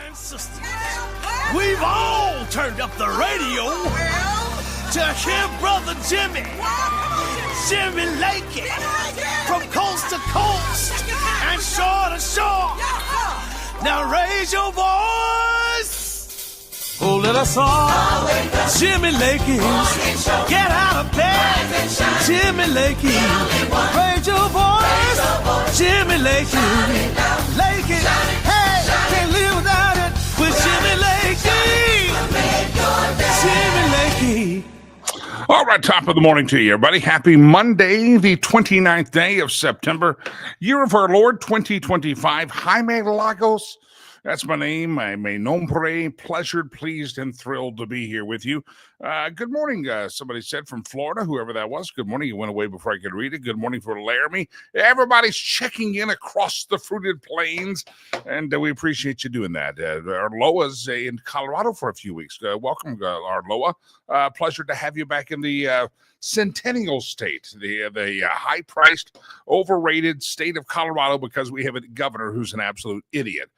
and sisters, we've all turned up the radio to hear Brother Jimmy Lakey, from coast to coast and shore to shore. Now raise your voice. Oh, let us all, Jimmy Lakey, get out of bed. Jimmy Lakey, raise your voice. Jimmy Lakey, Lakey, hey, can't live without it with Jimmy Lakey. Jimmy Lakey. All right, top of the morning to you, everybody. Happy Monday, the 29th day of September, year of our Lord, 2025. Jaime Lagos, that's my name. My nombre, pleasured, pleased, and thrilled to be here with you. Good morning, somebody said from Florida, whoever that was. Good morning. You went away before I could read it. Good morning for Laramie. Everybody's checking in across the fruited plains, and we appreciate you doing that. Arloa's in Colorado for a few weeks. Welcome, Arloa. Pleasure to have you back in the Centennial State, the high-priced, overrated state of Colorado, because we have a governor who's an absolute idiot.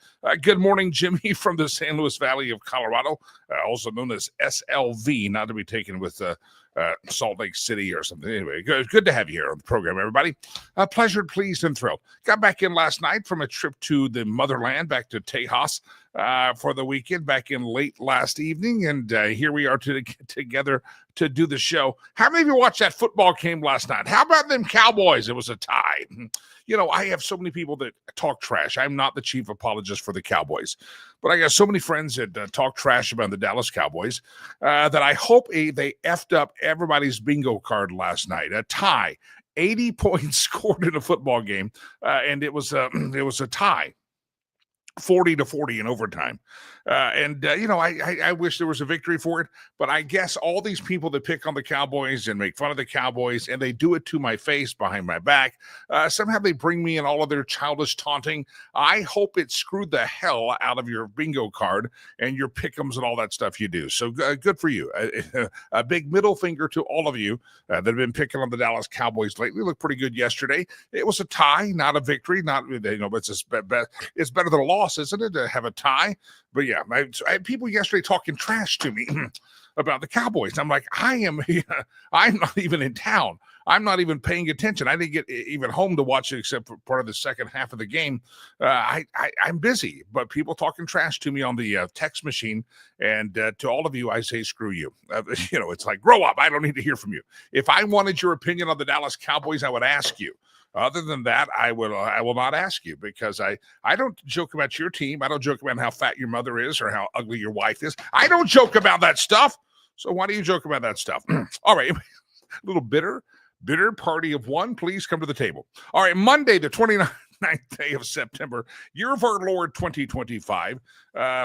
Good morning, Jimmy, from the San Luis Valley of Colorado, also known as SLV, not to be taken with Salt Lake City or something. Anyway, good to have you here on the program, everybody. Pleasured, pleased, and thrilled. Got back in last night from a trip to the motherland, back to Tejas for the weekend, back in late last evening, and here we are to get together to do the show. How many of you watched that football game last night? How about them Cowboys? It was a tie. You know, I have so many people that talk trash. I'm not the chief apologist for the Cowboys, but I got so many friends that talk trash about the Dallas Cowboys that I hope they effed up everybody's bingo card last night. A tie, 80 points scored in a football game, and it was a tie. 40-40 in overtime. You know, I wish there was a victory for it, but I guess all these people that pick on the Cowboys and make fun of the Cowboys, and they do it to my face behind my back, somehow they bring me in all of their childish taunting. I hope it screwed the hell out of your bingo card and your pick'ems and all that stuff you do. So good for you. A big middle finger to all of you that have been picking on the Dallas Cowboys lately. Looked pretty good yesterday. It was a tie, not a victory. Not, you know, but it's better than a loss, isn't it, to have a tie? But yeah, I had people yesterday talking trash to me about the Cowboys. I'm like, I'm not even in town. I'm not even paying attention. I didn't get even home to watch it except for part of the second half of the game. I'm busy, but people talking trash to me on the text machine. And to all of you, I say, screw you. You know, it's like, grow up. I don't need to hear from you. If I wanted your opinion on the Dallas Cowboys, I would ask you. Other than that, I will not ask you, because I don't joke about your team. I don't joke about how fat your mother is or how ugly your wife is. I don't joke about that stuff. So why do you joke about that stuff? All right, a little bitter party of one. Please come to the table. All right, Monday, the 29th day of September, year of our Lord 2025.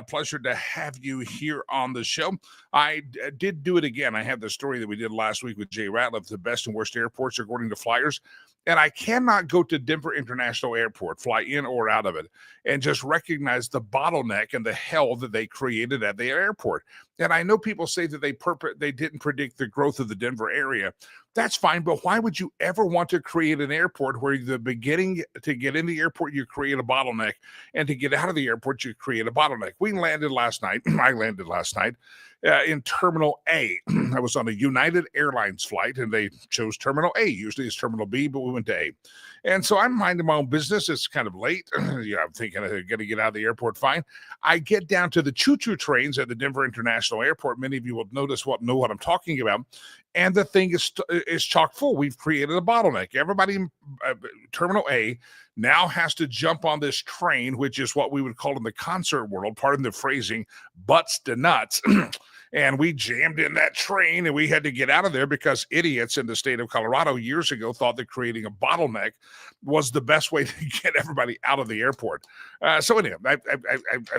Pleasure to have you here on the show. I did do it again. I have the story that we did last week with Jay Ratliff, the best and worst airports according to Flyers. And I cannot go to Denver International Airport, fly in or out of it, and just recognize the bottleneck and the hell that they created at the airport. And I know people say that they didn't predict the growth of the Denver area. That's fine, but why would you ever want to create an airport where the beginning to get in the airport, you create a bottleneck, and to get out of the airport, you create a bottleneck? We landed last night. I landed last night in Terminal A. I was on a United Airlines flight, and they chose Terminal A. Usually it's Terminal B, but we went to A. And so I'm minding my own business. It's kind of late. I'm thinking I'm going to get out of the airport fine. I get down to the choo-choo trains at the Denver International Airport. Many of you will know what I'm talking about. And the thing is chock full. We've created a bottleneck. Everybody in Terminal A now has to jump on this train, which is what we would call in the concert world, pardon the phrasing, butts to nuts. And we jammed in that train, and we had to get out of there because idiots in the state of Colorado years ago thought that creating a bottleneck was the best way to get everybody out of the airport. So anyway, I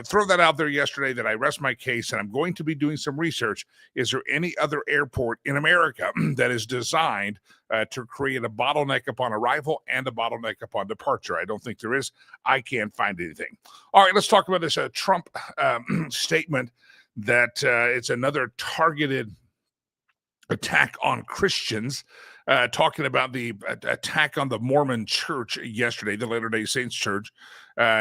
throw that out there yesterday that I rest my case, and I'm going to be doing some research. Is there any other airport in America that is designed to create a bottleneck upon arrival and a bottleneck upon departure? I don't think there is. I can't find anything. All right, let's talk about this Trump statement that it's another targeted attack on Christians. talking about the attack on the Mormon church yesterday, the Latter-day Saints church.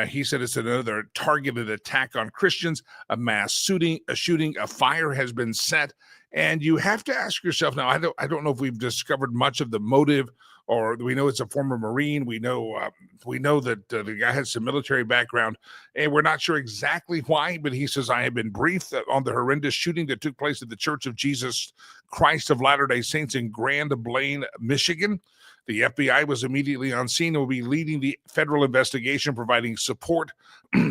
He said it's another targeted attack on Christians, a mass shooting, a fire has been set. And you have to ask yourself now, I don't know if we've discovered much of the motive, or we know it's a former Marine. We know that the guy has some military background, and we're not sure exactly why, but he says, I have been briefed on the horrendous shooting that took place at the Church of Jesus Christ of Latter-day Saints in Grand Blanc, Michigan. The FBI was immediately on scene and will be leading the federal investigation, providing support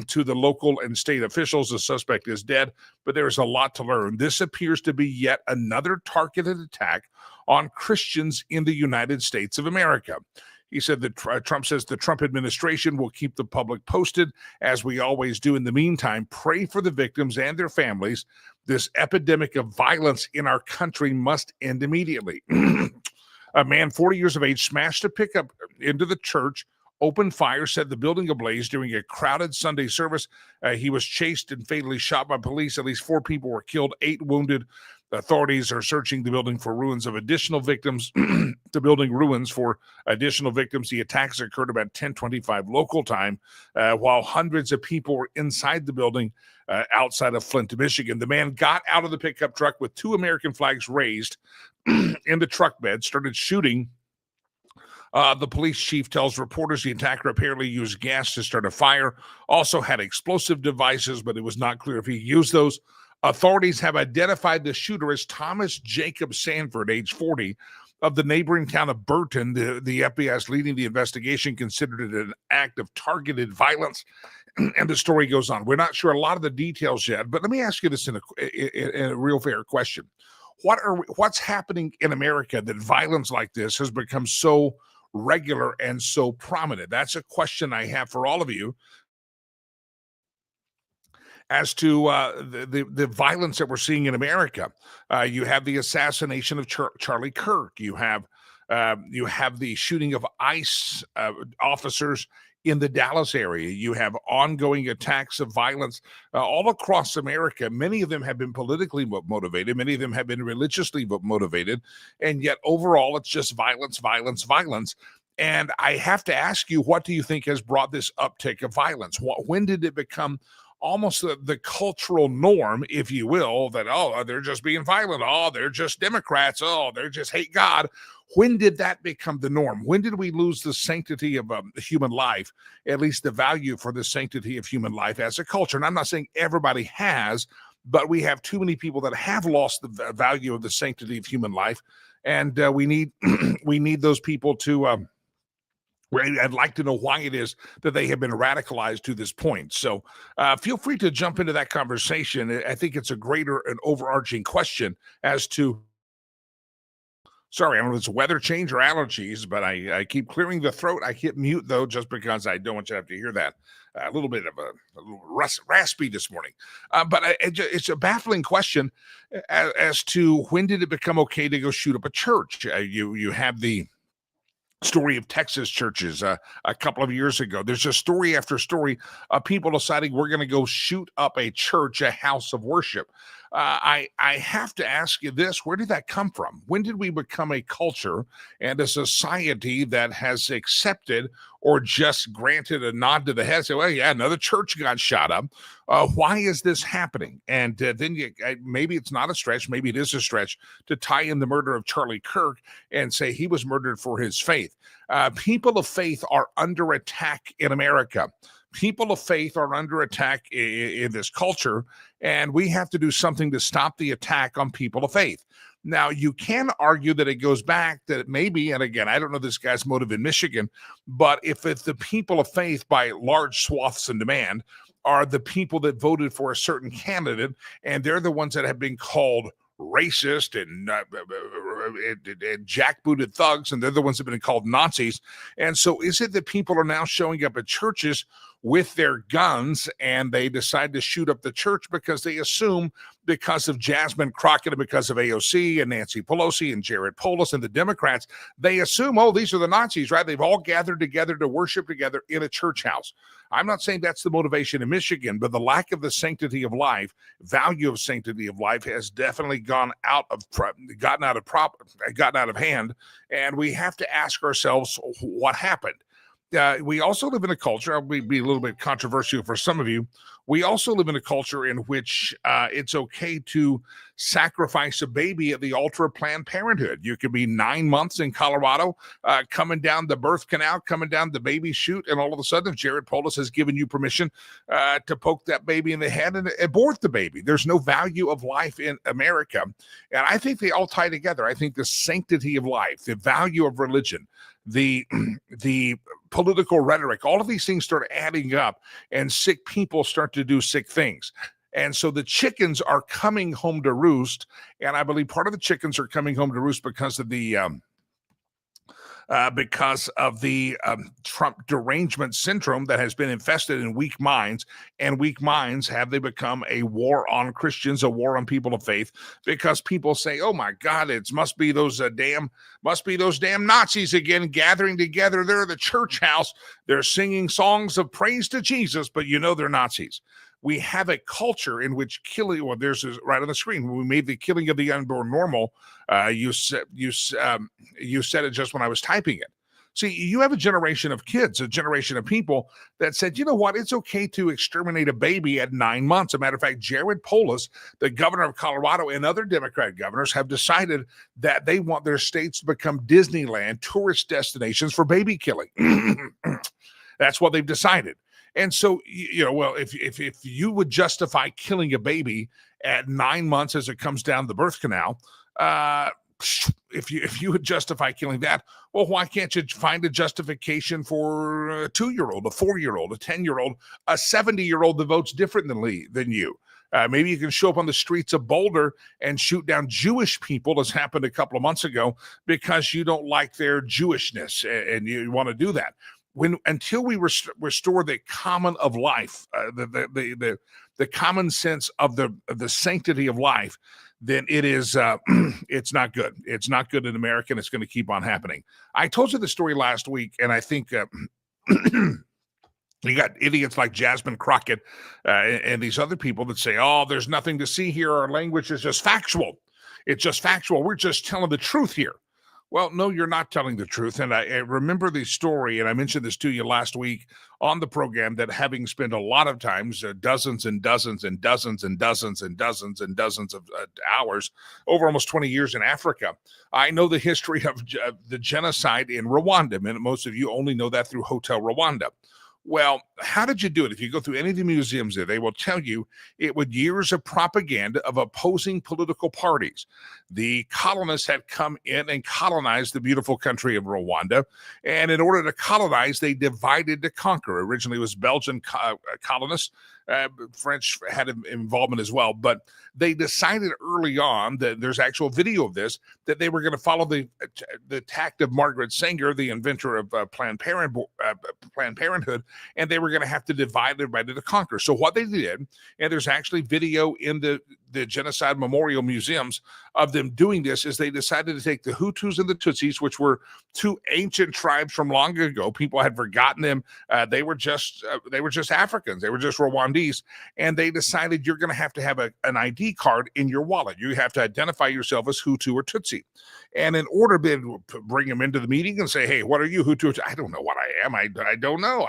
to the local and state officials. The suspect is dead, but there's a lot to learn. This appears to be yet another targeted attack on Christians in the United States of America. He said that Trump says the Trump administration will keep the public posted, as we always do. In the meantime, pray for the victims and their families. This epidemic of violence in our country must end immediately. A man 40 years of age smashed a pickup into the church, opened fire, set the building ablaze during a crowded Sunday service. He was chased and fatally shot by police. At least 4 people were killed, 8 wounded. Authorities are searching the building for ruins of additional victims. The building ruins for additional victims. The attacks occurred about 10:25 local time, while hundreds of people were inside the building outside of Flint, Michigan. The man got out of the pickup truck with 2 American flags raised in the truck bed, started shooting. The police chief tells reporters the attacker apparently used gas to start a fire, also had explosive devices, but it was not clear if he used those. Authorities have identified the shooter as Thomas Jacob Sanford, age 40, of the neighboring town of Burton. The FBI is leading the investigation, considered it an act of targeted violence. And the story goes on. We're not sure a lot of the details yet, but let me ask you this in a real fair question. What's happening in America that violence like this has become so regular and so prominent? That's a question I have for all of you as to the violence that we're seeing in America. You have the assassination of Charlie Kirk. You have the shooting of ICE officers in the Dallas area. You have ongoing attacks of violence all across America. Many of them have been politically motivated. Many of them have been religiously motivated. And yet overall, it's just violence, violence, violence. And I have to ask you, what do you think has brought this uptick of violence? When did it become almost the cultural norm, if you will, that, oh, they're just being violent. Oh, they're just Democrats. Oh, they just hate God. When did that become the norm? When did we lose the sanctity of human life, at least the value for the sanctity of human life as a culture? And I'm not saying everybody has, but we have too many people that have lost the value of the sanctity of human life. And we need we need those people to I'd like to know why it is that they have been radicalized to this point. So feel free to jump into that conversation. I think it's a greater and overarching question as to, sorry, I don't know if it's weather change or allergies, but I keep clearing the throat. I hit mute, though, just because I don't want you to have to hear that. A little bit of a little raspy this morning. But it's a baffling question as to when did it become okay to go shoot up a church? You have the story of Texas churches a couple of years ago. There's just story after story of people deciding we're going to go shoot up a church, a house of worship. I have to ask you this: where did that come from? When did we become a culture and a society that has accepted or just granted a nod to the head, say, well, yeah, another church got shot up. Why is this happening? And then maybe it's not a stretch, maybe it is a stretch to tie in the murder of Charlie Kirk and say he was murdered for his faith. People of faith are under attack in America. People of faith are under attack in this culture, and we have to do something to stop the attack on people of faith. Now, you can argue that it goes back that maybe, and again, I don't know this guy's motive in Michigan, but if it's the people of faith by large swaths in demand are the people that voted for a certain candidate, and they're the ones that have been called racist and jackbooted thugs, and they're the ones that have been called Nazis. And so is it that people are now showing up at churches with their guns, and they decide to shoot up the church because they assume, because of Jasmine Crockett and because of AOC and Nancy Pelosi and Jared Polis and the Democrats, they assume, oh, these are the Nazis, right? They've all gathered together to worship together in a church house. I'm not saying that's the motivation in Michigan, but the lack of the sanctity of life, value of sanctity of life, has definitely gotten out of hand, and we have to ask ourselves what happened. We also live in a culture, I'll be a little bit controversial for some of you. We also live in a culture in which it's okay to sacrifice a baby at the altar of Planned Parenthood. You could be 9 months in Colorado, coming down the birth canal, coming down the baby chute, and all of a sudden, if Jared Polis has given you permission to poke that baby in the head and abort the baby. There's no value of life in America. And I think they all tie together. I think the sanctity of life, the value of religion, the political rhetoric, all of these things start adding up, and sick people start to do sick things. And so the chickens are coming home to roost, and I believe part of the chickens are coming home to roost because of the Trump derangement syndrome that has been infested in weak minds, and weak minds have they become a war on Christians, a war on people of faith, because people say, oh my God, it must be those damn Nazis again gathering together. They're at the church house. They're singing songs of praise to Jesus, but they're Nazis. We have a culture in which killing, well, there's right on the screen, when we made the killing of the unborn normal. You said it just when I was typing it. See, you have a generation of kids, a generation of people that said, you know what, it's okay to exterminate a baby at 9 months. As a matter of fact, Jared Polis, the governor of Colorado, and other Democrat governors have decided that they want their states to become Disneyland tourist destinations for baby killing. That's what they've decided. And so, well, if you would justify killing a baby at 9 months as it comes down the birth canal, if you would justify killing that, well, why can't you find a justification for a 2-year-old, a 4-year-old, a 10-year-old, a 70-year-old that votes differently than you? Maybe you can show up on the streets of Boulder and shoot down Jewish people, as happened a couple of months ago, because you don't like their Jewishness and you want to do that. Until we restore the common of life, the common sense of the sanctity of life, then it is it's not good. It's not good in America, and it's going to keep on happening. I told you the story last week, and I think you got idiots like Jasmine Crockett and these other people that say, oh, there's nothing to see here. Our language is just factual. It's just factual. We're just telling the truth here. Well, no, you're not telling the truth. And I remember the story, and I mentioned this to you last week on the program, that having spent a lot of times, dozens and dozens and dozens and dozens and dozens and dozens of hours over almost 20 years in Africa, I know the history of the genocide in Rwanda. And most of you only know that through Hotel Rwanda. Well, how did you do it? If you go through any of the museums there, they will tell you it was years of propaganda of opposing political parties. The colonists had come in and colonized the beautiful country of Rwanda. And in order to colonize, they divided to conquer. Originally, it was Belgian colonists. French had involvement as well, but they decided early on, that there's actual video of this, that they were going to follow the tact of Margaret Sanger, the inventor of Planned Parenthood, and they were going to have to divide to conquer. So what they did, and there's actually video in the genocide memorial museums of them doing this, is they decided to take the Hutus and the Tutsis, which were two ancient tribes from long ago. People had forgotten them. They were just Africans. They were just Rwandese. And they decided you're going to have an ID card in your wallet. You have to identify yourself as Hutu or Tutsi. And in order to bring them into the meeting and say, hey, what are you, Hutu? I don't know what I am. I don't know.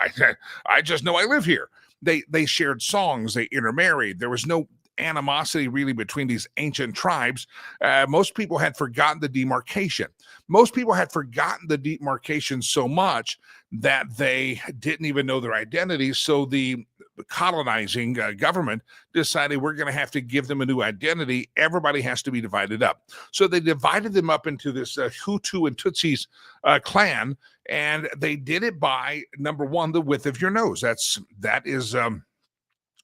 I just know I live here. They shared songs. They intermarried. There was no animosity really between these ancient tribes. Most people had forgotten the demarcation. Most people had forgotten the demarcation so much that they didn't even know their identities. So the colonizing government decided, we're going to have to give them a new identity. Everybody has to be divided up. So they divided them up into this Hutu and Tutsis clan, and they did it by, number one, the width of your nose. That is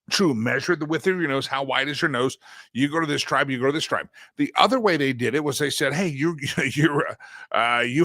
True, measure the width of your nose. How wide is your nose? You go to this tribe, you go to this tribe. The other way they did it was they said, "Hey, you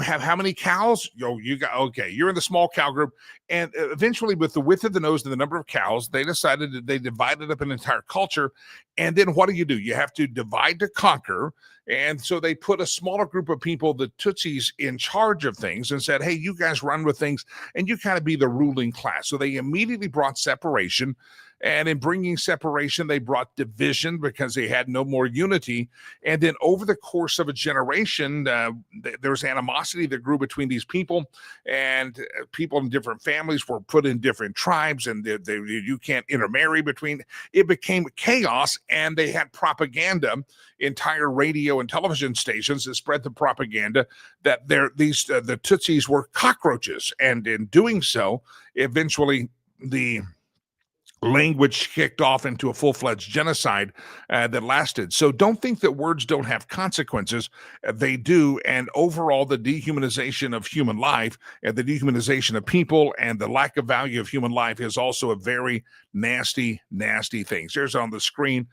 have how many cows? You got okay. You're in the small cow group." And eventually, with the width of the nose and the number of cows, they decided that they divided up an entire culture. And then what do? You have to divide to conquer. And so they put a smaller group of people, the Tutsis, in charge of things and said, "Hey, you guys run with things, and you kind of be the ruling class." So they immediately brought separation. And in bringing separation, they brought division because they had no more unity. And then over the course of a generation, there was animosity that grew between these people, and people in different families were put in different tribes, and you can't intermarry between. It became chaos, and they had propaganda, entire radio and television stations that spread the propaganda that the Tutsis were cockroaches. And in doing so, eventually the language kicked off into a full-fledged genocide that lasted. So don't think that words don't have consequences. They do. And overall, the dehumanization of human life and the dehumanization of people and the lack of value of human life is also a very nasty, nasty thing. There's on the screen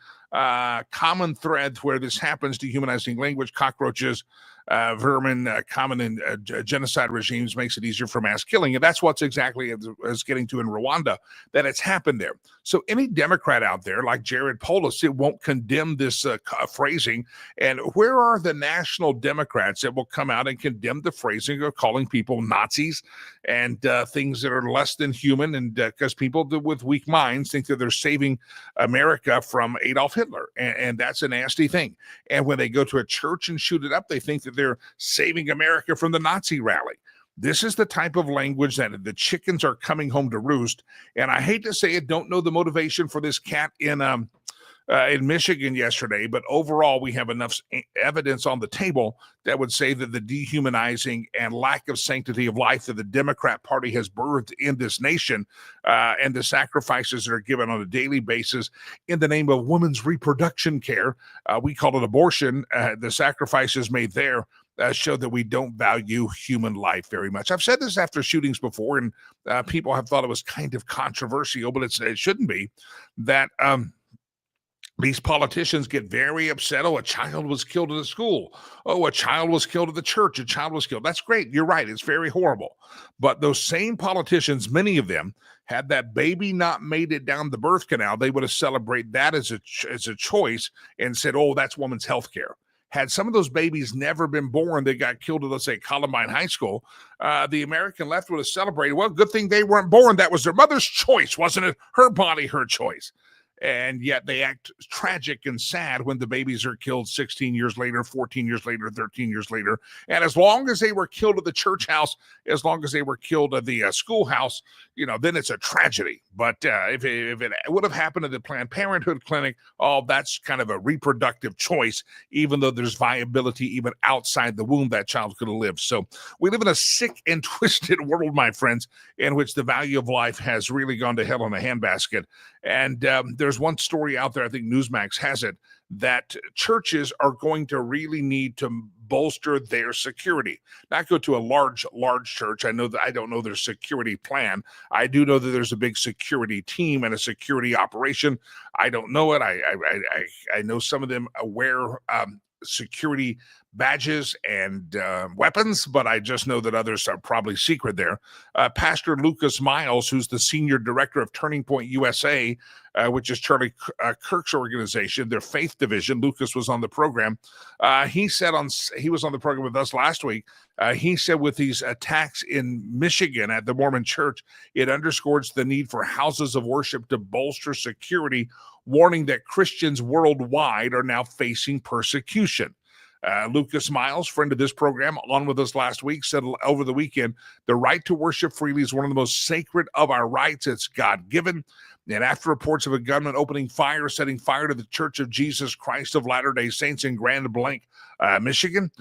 common thread where this happens: dehumanizing language, cockroaches, vermin, common in genocide regimes, makes it easier for mass killing. And that's what's exactly is getting to in Rwanda, that it's happened there. So any Democrat out there like Jared Polis, it won't condemn this phrasing. And where are the national Democrats that will come out and condemn the phrasing of calling people Nazis and things that are less than human? And because people with weak minds think that they're saving America from Adolf Hitler. And that's a nasty thing. And when they go to a church and shoot it up, they think that they're saving America from the Nazi rally. This is the type of language that the chickens are coming home to roost. And I hate to say it, don't know the motivation for this cat in Michigan yesterday, but overall, we have enough evidence on the table that would say that the dehumanizing and lack of sanctity of life that the Democrat Party has birthed in this nation, and the sacrifices that are given on a daily basis in the name of women's reproduction care, we call it abortion, the sacrifices made there show that we don't value human life very much. I've said this after shootings before, and people have thought it was kind of controversial, but it shouldn't be, that these politicians get very upset. Oh, a child was killed at a school. Oh, a child was killed at the church. A child was killed. That's great. You're right. It's very horrible. But those same politicians, many of them, had that baby not made it down the birth canal, they would have celebrated that as a choice and said, oh, that's woman's health care. Had some of those babies never been born, they got killed at, let's say, Columbine High School, the American left would have celebrated, well, good thing they weren't born. That was their mother's choice, wasn't it? Her body, her choice. And yet they act tragic and sad when the babies are killed 16 years later, 14 years later, 13 years later. And as long as they were killed at the church house, as long as they were killed at the schoolhouse, then it's a tragedy. But if it would have happened at the Planned Parenthood clinic, that's kind of a reproductive choice, even though there's viability even outside the womb, that child could have lived. So we live in a sick and twisted world, my friends, in which the value of life has really gone to hell in a handbasket. And there's one story out there, I think Newsmax has it, that churches are going to really need to bolster their security. Not go to a large church. I don't know their security plan. I do know that there's a big security team and a security operation. I don't know it. I know some of them wear security badges and weapons, but I just know that others are probably secret there. Pastor Lucas Miles, who's the senior director of Turning Point USA, which is Charlie Kirk's organization, their faith division. Lucas was on the program. He was on the program with us last week. He said with these attacks in Michigan at the Mormon church, it underscores the need for houses of worship to bolster security, warning that Christians worldwide are now facing persecution. Lucas Miles, friend of this program, on with us last week, said over the weekend, the right to worship freely is one of the most sacred of our rights. It's God-given. And after reports of a gunman opening fire, setting fire to the Church of Jesus Christ of Latter-day Saints in Grand Blanc, Michigan,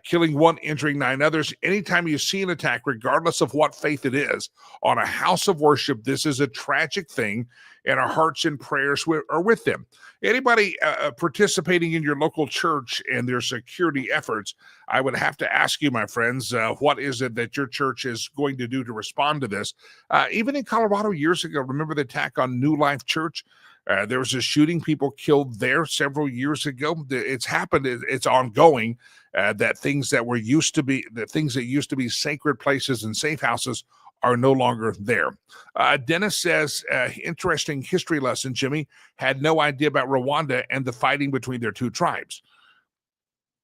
killing one, injuring 9 others. Anytime you see an attack, regardless of what faith it is, on a house of worship, this is a tragic thing, and our hearts and prayers are with them. Anybody participating in your local church and their security efforts, I would have to ask you, my friends, what is it that your church is going to do to respond to this? Even in Colorado years ago, remember the attack on New Life Church? There was a shooting, people killed there several years ago. It's happened. It's ongoing. That things that used to be sacred places and safe houses are no longer there. Dennis says, interesting history lesson, Jimmy. Had no idea about Rwanda and the fighting between their two tribes.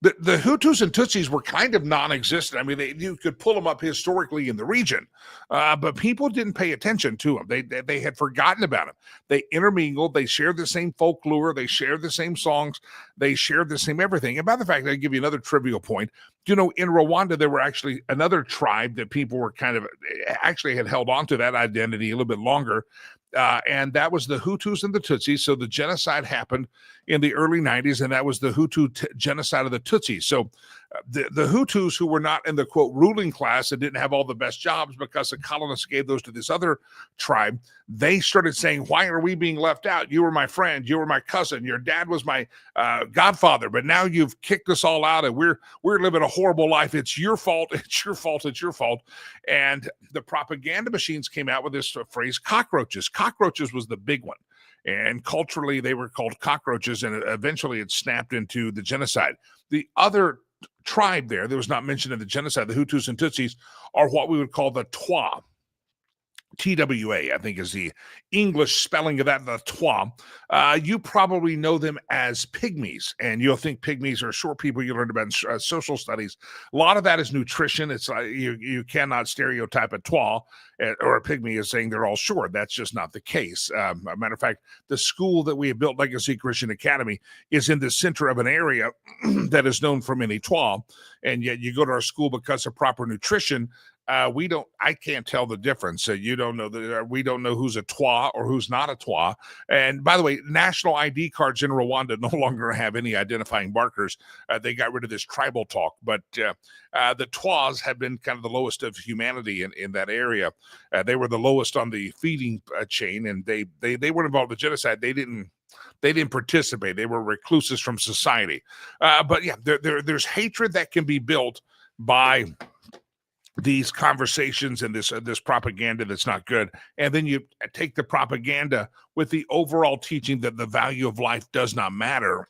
The Hutus and Tutsis were kind of non-existent. I mean, you could pull them up historically in the region, but people didn't pay attention to them. They had forgotten about them. They intermingled. They shared the same folklore. They shared the same songs. They shared the same everything. And by the fact, I'll give you another trivial point. You know, in Rwanda, there were actually another tribe that people were actually had held on to that identity a little bit longer. And that was the Hutus and the Tutsis. So the genocide happened in the early 90s, and that was the Hutu genocide of the Tutsis. So the Hutus, who were not in the, quote, ruling class and didn't have all the best jobs because the colonists gave those to this other tribe, they started saying, why are we being left out? You were my friend. You were my cousin. Your dad was my godfather. But now you've kicked us all out, and we're living a horrible life. It's your fault. It's your fault. It's your fault. And the propaganda machines came out with this phrase, cockroaches. Cockroaches was the big one. And culturally, they were called cockroaches, and eventually it snapped into the genocide. The other tribe there that was not mentioned in the genocide, the Hutus and Tutsis, are what we would call the Twa. TWA, I think, is the English spelling of that, the Twa. You probably know them as pygmies, and you'll think pygmies are short people you learned about in social studies. A lot of that is nutrition. It's like you cannot stereotype a Twa or a pygmy as saying they're all short. That's just not the case. As a matter of fact, the school that we have built, Legacy Christian Academy, is in the center of an area that is known for many Twa, and yet you go to our school because of proper nutrition. I can't tell the difference. So you don't know we don't know who's a Twa or who's not a Twa. And by the way, national ID cards in Rwanda no longer have any identifying markers. They got rid of this tribal talk, but the Twas have been kind of the lowest of humanity in that area. They were the lowest on the feeding chain, and they weren't involved in genocide. They didn't participate. They were recluses from society. But yeah, there's hatred that can be built by these conversations and this propaganda that's not good. And then you take the propaganda with the overall teaching that the value of life does not matter.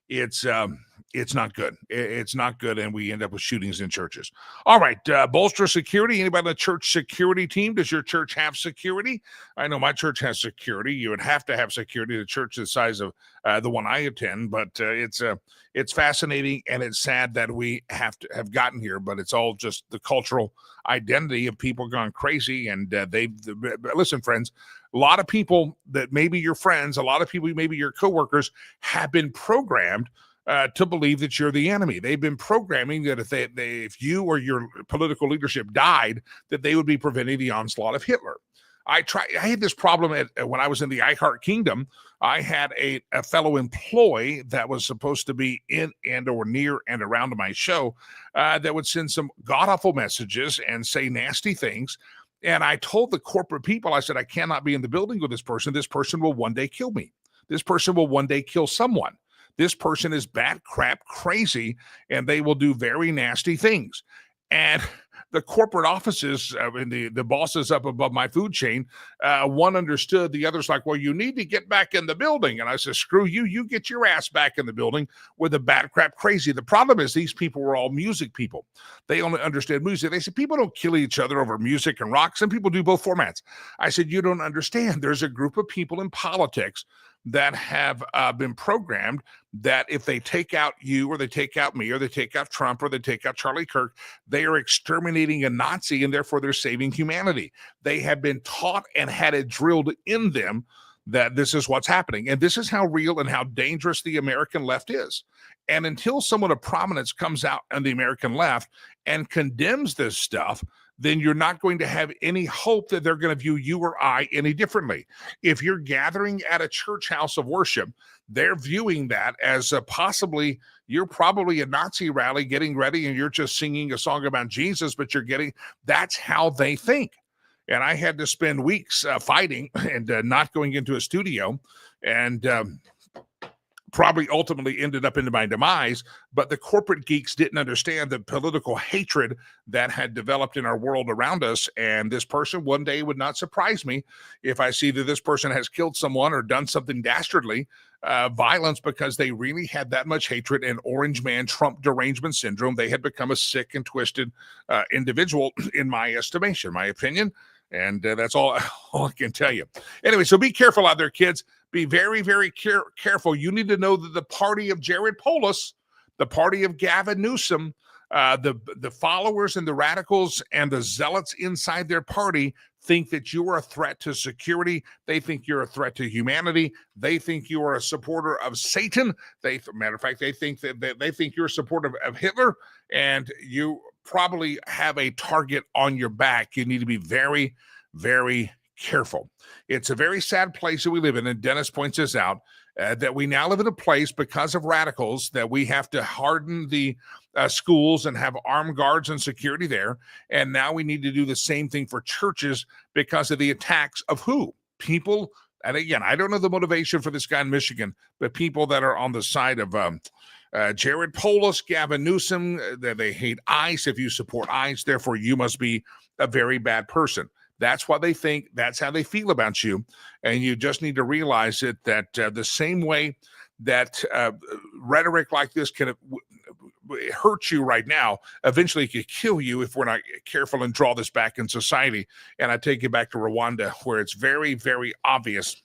It's not good. It's not good, and we end up with shootings in churches. All right, bolster security. Anybody on the church security team? Does your church have security? I know my church has security. You would have to have security. The church the size of the one I attend, but it's fascinating, and it's sad that we have gotten here. But it's all just the cultural identity of people gone crazy, and listen, friends. A lot of people that may be your friends, a lot of people maybe your coworkers have been programmed to believe that you're the enemy. They've been programming that if you or your political leadership died, that they would be preventing the onslaught of Hitler. I had this problem when I was in the iHeart Kingdom. I had a fellow employee that was supposed to be in and or near and around my show that would send some god-awful messages and say nasty things. And I told the corporate people, I said, I cannot be in the building with this person. This person will one day kill me. This person will one day kill someone. This person is bat crap crazy, and they will do very nasty things. And the corporate offices and the bosses up above my food chain, one understood, the other's like, well, you need to get back in the building. And I said, screw you, you get your ass back in the building with the bat crap crazy. The problem is these people were all music people. They only understood music. They said, people don't kill each other over music and rock. Some people do both formats. I said, you don't understand. There's a group of people in politics that have been programmed that if they take out you or they take out me or they take out Trump or they take out Charlie Kirk, they are exterminating a Nazi and therefore they're saving humanity. They have been taught and had it drilled in them that this is what's happening. And this is how real and how dangerous the American left is. And until someone of prominence comes out on the American left and condemns this stuff, then you're not going to have any hope that they're going to view you or I any differently. If you're gathering at a church house of worship, they're viewing that as possibly you're probably a Nazi rally getting ready and you're just singing a song about Jesus, but that's how they think. And I had to spend weeks fighting and not going into a studio, and probably ultimately ended up into my demise. But the corporate geeks didn't understand the political hatred that had developed in our world around us. And this person one day would not surprise me if I see that this person has killed someone or done something dastardly, violence, because they really had that much hatred and orange man Trump derangement syndrome. They had become a sick and twisted individual, in my estimation, my opinion. And that's all I can tell you. Anyway, so be careful out there, kids. Be very, very careful. You need to know that the party of Jared Polis, the party of Gavin Newsom, the followers and the radicals and the zealots inside their party think that you are a threat to security. They think you're a threat to humanity. They think you are a supporter of Satan. Matter of fact, they think you're a supporter of Hitler, and you probably have a target on your back. You need to be very, very careful. It's a very sad place that we live in, and Dennis points this out, that we now live in a place because of radicals that we have to harden the schools and have armed guards and security there. And now we need to do the same thing for churches because of the attacks of who? People, and again, I don't know the motivation for this guy in Michigan, but people that are on the side of Jared Polis, Gavin Newsom, that they hate ICE. If you support ICE, therefore you must be a very bad person. That's what they think. That's how they feel about you. And you just need to realize that the same way that rhetoric like this can hurt you right now, eventually it could kill you if we're not careful and draw this back in society. And I take you back to Rwanda, where it's very, very obvious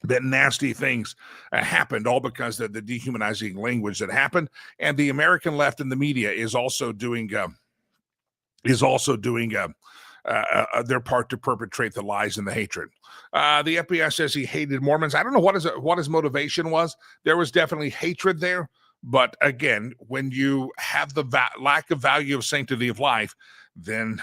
that nasty things happened, all because of the dehumanizing language that happened. And the American left and the media is also doing their part to perpetrate the lies and the hatred. The FBI says he hated Mormons. I don't know what his motivation was. There was definitely hatred there. But again, when you have the lack of value of sanctity of life, then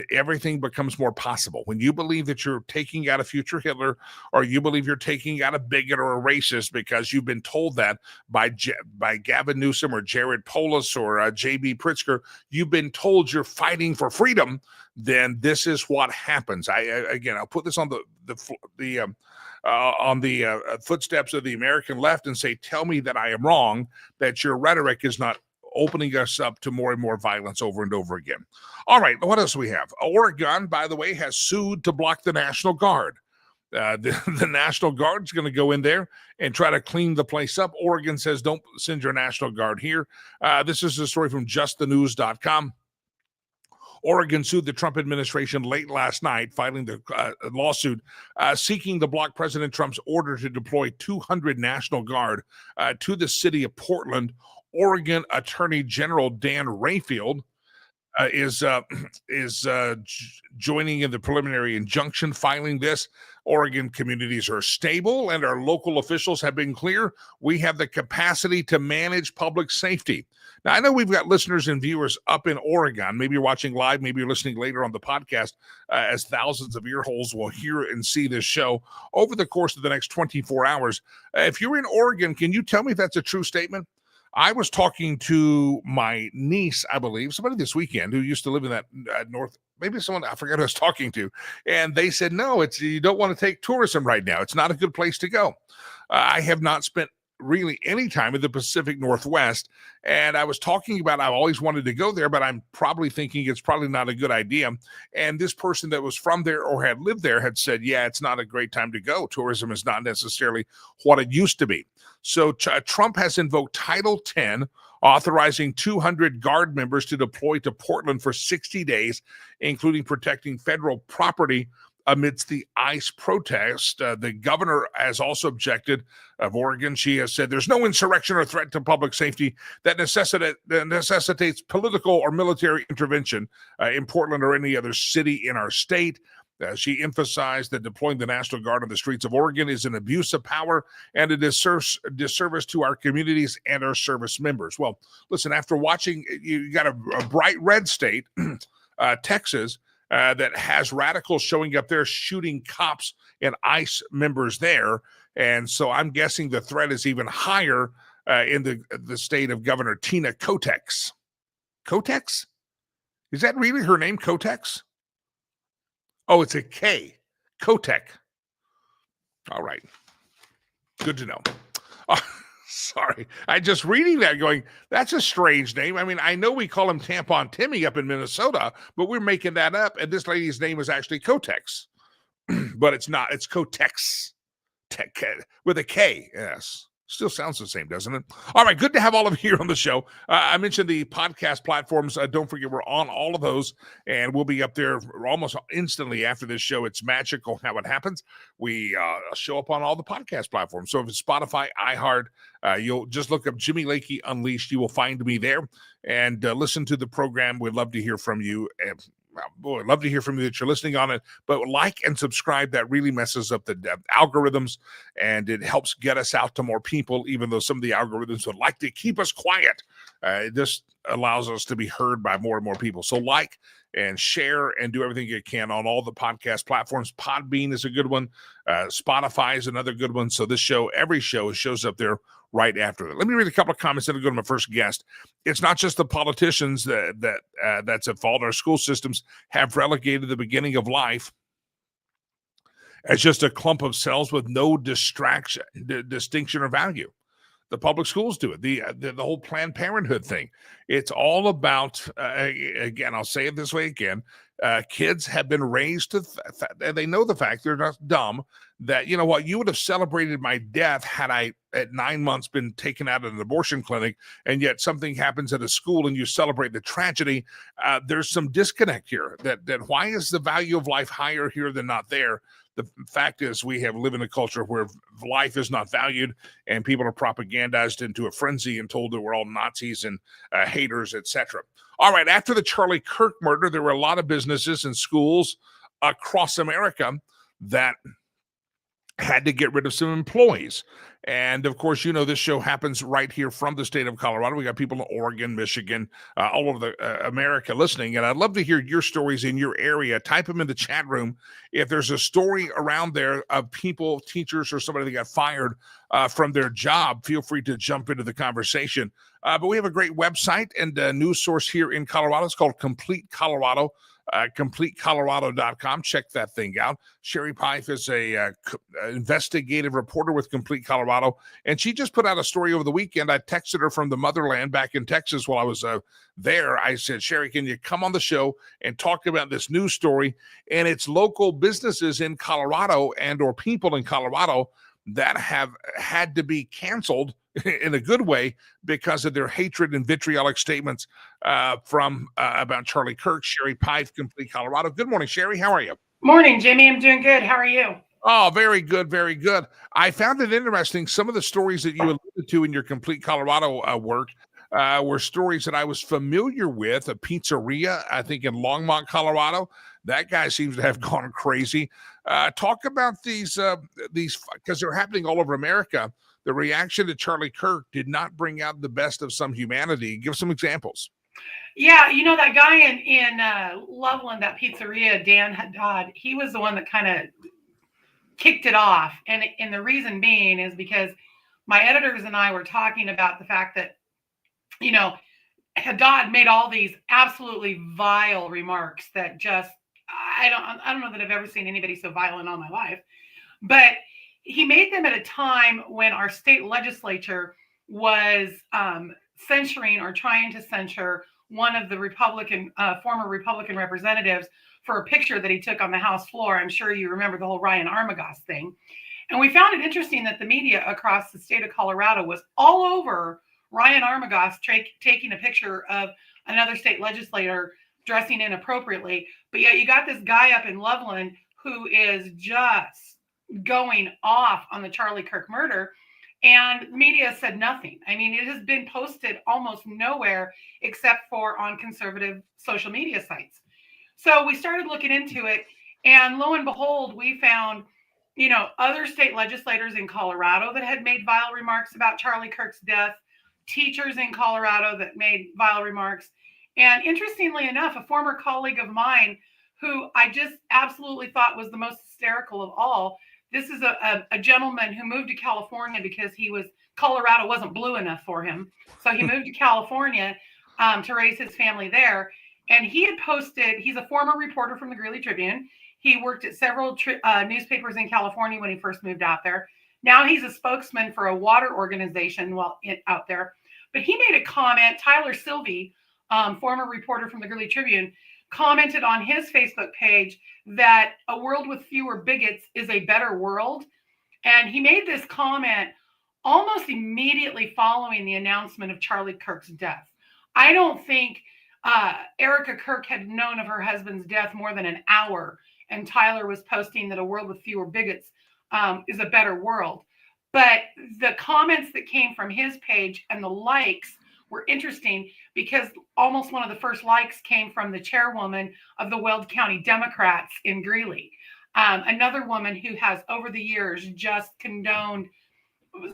everything becomes more possible. When you believe that you're taking out a future Hitler, or you believe you're taking out a bigot or a racist because you've been told that by Gavin Newsom or Jared Polis or J.B. Pritzker, you've been told you're fighting for freedom, then this is what happens. I'll put this on the footsteps of the American left and say, tell me that I am wrong, that your rhetoric is not opening us up to more and more violence over and over again. All right, what else do we have? Oregon, by the way, has sued to block the National Guard. The National Guard is going to go in there and try to clean the place up. Oregon says, don't send your National Guard here. This is a story from justthenews.com. Oregon sued the Trump administration late last night, filing the lawsuit seeking to block President Trump's order to deploy 200 National Guard to the city of Portland. Oregon Attorney General Dan Rayfield is joining in the preliminary injunction filing this. Oregon communities are stable and our local officials have been clear. We have the capacity to manage public safety. Now, I know we've got listeners and viewers up in Oregon. Maybe you're watching live, maybe you're listening later on the podcast, as thousands of ear holes will hear and see this show over the course of the next 24 hours. If you're in Oregon, can you tell me if that's a true statement? I was talking to my niece, I believe, somebody this weekend who used to live in that north, maybe someone, I forgot who I was talking to, and they said, no, you don't want to take tourism right now. It's not a good place to go. I have not spent really any time in the Pacific Northwest, and I was talking about I've always wanted to go there, but I'm probably thinking it's probably not a good idea. And this person that was from there or had lived there had said, yeah, it's not a great time to go. Tourism is not necessarily what it used to be. So Trump has invoked Title 10, authorizing 200 Guard members to deploy to Portland for 60 days, including protecting federal property amidst the ICE protest. The governor has also objected of Oregon. She has said there's no insurrection or threat to public safety that necessitates political or military intervention in Portland or any other city in our state. She emphasized that deploying the National Guard on the streets of Oregon is an abuse of power and a disservice to our communities and our service members. Well, listen, after watching, you got a bright red state, Texas, that has radicals showing up there shooting cops and ICE members there. And so I'm guessing the threat is even higher in the state of Governor Tina Kotex. Kotex? Is that really her name, Kotex? Oh, it's a K. Kotek. All right. Good to know. Sorry. I just reading that going, that's a strange name. I mean, I know we call him Tampon Timmy up in Minnesota, but we're making that up. And this lady's name is actually Kotex. But it's not. It's Kotex. Tech, with a K. Yes. Still sounds the same, doesn't it? All right, good to have all of you here on the show. I mentioned the podcast platforms. Don't forget, we're on all of those, and we'll be up there almost instantly after this show. It's magical how it happens. We show up on all the podcast platforms. So if it's Spotify, iHeart, you'll just look up Jimmy Lakey Unleashed. You will find me there, and listen to the program. We'd love to hear from you. Boy, I'd love to hear from you that you're listening on it, but like and subscribe. That really messes up the algorithms, and it helps get us out to more people, even though some of the algorithms would like to keep us quiet. It just allows us to be heard by more and more people. So like and share and do everything you can on all the podcast platforms. Podbean is a good one. Spotify is another good one. So this show, every show shows up there right after that. Let me read a couple of comments and go to my first guest. It's not just the politicians that's at fault. Our school systems have relegated the beginning of life as just a clump of cells with no distinction or value. The public schools do it. The whole Planned Parenthood thing. It's all about, again, I'll say it this way again, kids have been raised to, and they know the fact, they're not dumb, that, you know what, you would have celebrated my death had I, at 9 months, been taken out of an abortion clinic, and yet something happens at a school and you celebrate the tragedy. There's some disconnect here. That why is the value of life higher here than not there? The fact is we live in a culture where life is not valued, and people are propagandized into a frenzy and told that we're all Nazis and haters, etc. All right, after the Charlie Kirk murder, there were a lot of businesses and schools across America that had to get rid of some employees. And of course, you know, this show happens right here from the state of Colorado. We got people in Oregon, Michigan, all over America listening. And I'd love to hear your stories in your area. Type them in the chat room. If there's a story around there of people, teachers, or somebody that got fired from their job, feel free to jump into the conversation. But we have a great website and a news source here in Colorado. It's called Complete Colorado. CompleteColorado.com. Check that thing out. Sherry Pife is a investigative reporter with Complete Colorado, and she just put out a story over the weekend. I texted her from the motherland back in Texas while I was there. I said, Sherry, can you come on the show and talk about this news story? And it's local businesses in Colorado and or people in Colorado that have had to be canceled in a good way because of their hatred and vitriolic statements from about Charlie Kirk. Sherry Pife, Complete Colorado. Good morning, Sherry. How are you? Morning, Jimmy. I'm doing good. How are you? Oh, very good, very good. I found it interesting. Some of the stories that you alluded to in your Complete Colorado work were stories that I was familiar with. A pizzeria, I think, in Longmont, Colorado. That guy seems to have gone crazy. Talk about these because they're happening all over America. The reaction to Charlie Kirk did not bring out the best of some humanity. Give some examples. Yeah, you know, that guy in Loveland, that pizzeria, Dan Haddad, he was the one that kind of kicked it off. And the reason being is because my editors and I were talking about the fact that, you know, Haddad made all these absolutely vile remarks that just, I don't know that I've ever seen anybody so vile in all my life. But he made them at a time when our state legislature was censuring or trying to censure one of the former Republican representatives for a picture that he took on the House floor. I'm sure you remember the whole Ryan Armagost thing. And we found it interesting that the media across the state of Colorado was all over Ryan Armagost taking a picture of another state legislator dressing inappropriately. But yet you got this guy up in Loveland who is just going off on the Charlie Kirk murder, and media said nothing. I mean, it has been posted almost nowhere except for on conservative social media sites. So we started looking into it, and lo and behold, we found, you know, other state legislators in Colorado that had made vile remarks about Charlie Kirk's death, teachers in Colorado that made vile remarks. And interestingly enough, a former colleague of mine who I just absolutely thought was the most hysterical of all. This is a gentleman who moved to California because he was Colorado wasn't blue enough for him. So he moved to California to raise his family there. And he had posted, he's a former reporter from the Greeley Tribune. He worked at several newspapers in California when he first moved out there. Now he's a spokesman for a water organization out there. But he made a comment, Tyler Sylvie, former reporter from the Greeley Tribune, commented on his Facebook page that a world with fewer bigots is a better world. And he made this comment almost immediately following the announcement of Charlie Kirk's death. I don't think Erica Kirk had known of her husband's death more than an hour, and Tyler was posting that a world with fewer bigots is a better world. But the comments that came from his page and the likes were interesting because almost one of the first likes came from the chairwoman of the Weld County Democrats in Greeley. Another woman who has over the years just condoned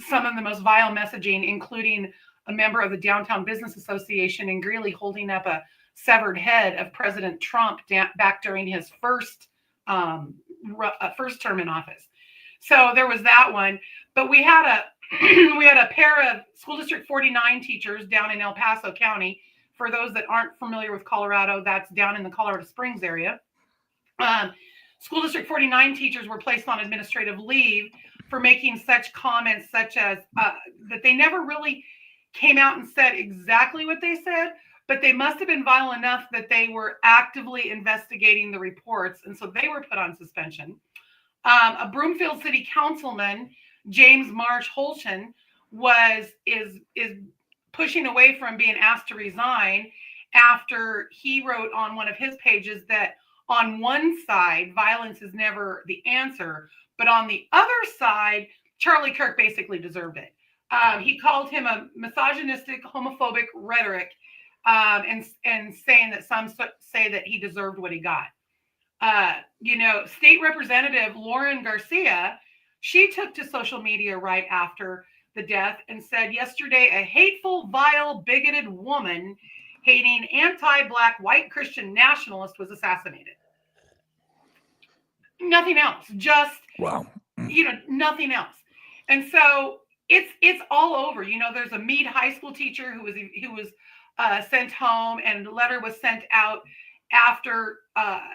some of the most vile messaging, including a member of the Downtown Business Association in Greeley holding up a severed head of President Trump back during his first term in office. So there was that one. But we had a pair of School District 49 teachers down in El Paso County. For those that aren't familiar with Colorado, that's down in the Colorado Springs area. School District 49 teachers were placed on administrative leave for making such comments such as that they never really came out and said exactly what they said, but they must have been vile enough that they were actively investigating the reports, and so they were put on suspension. A Broomfield City Councilman, James Marsh Holshan, is pushing away from being asked to resign after he wrote on one of his pages that on one side, violence is never the answer, but on the other side, Charlie Kirk basically deserved it. He called him a misogynistic, homophobic rhetoric, and saying that some say that he deserved what he got. State Representative Lauren Garcia, she took to social media right after the death and said yesterday, a hateful, vile, bigoted woman hating anti-Black white Christian nationalist was assassinated. Nothing else, just, wow. Nothing else. And so it's all over. There's a Meade High School teacher who was sent home, and a letter was sent out after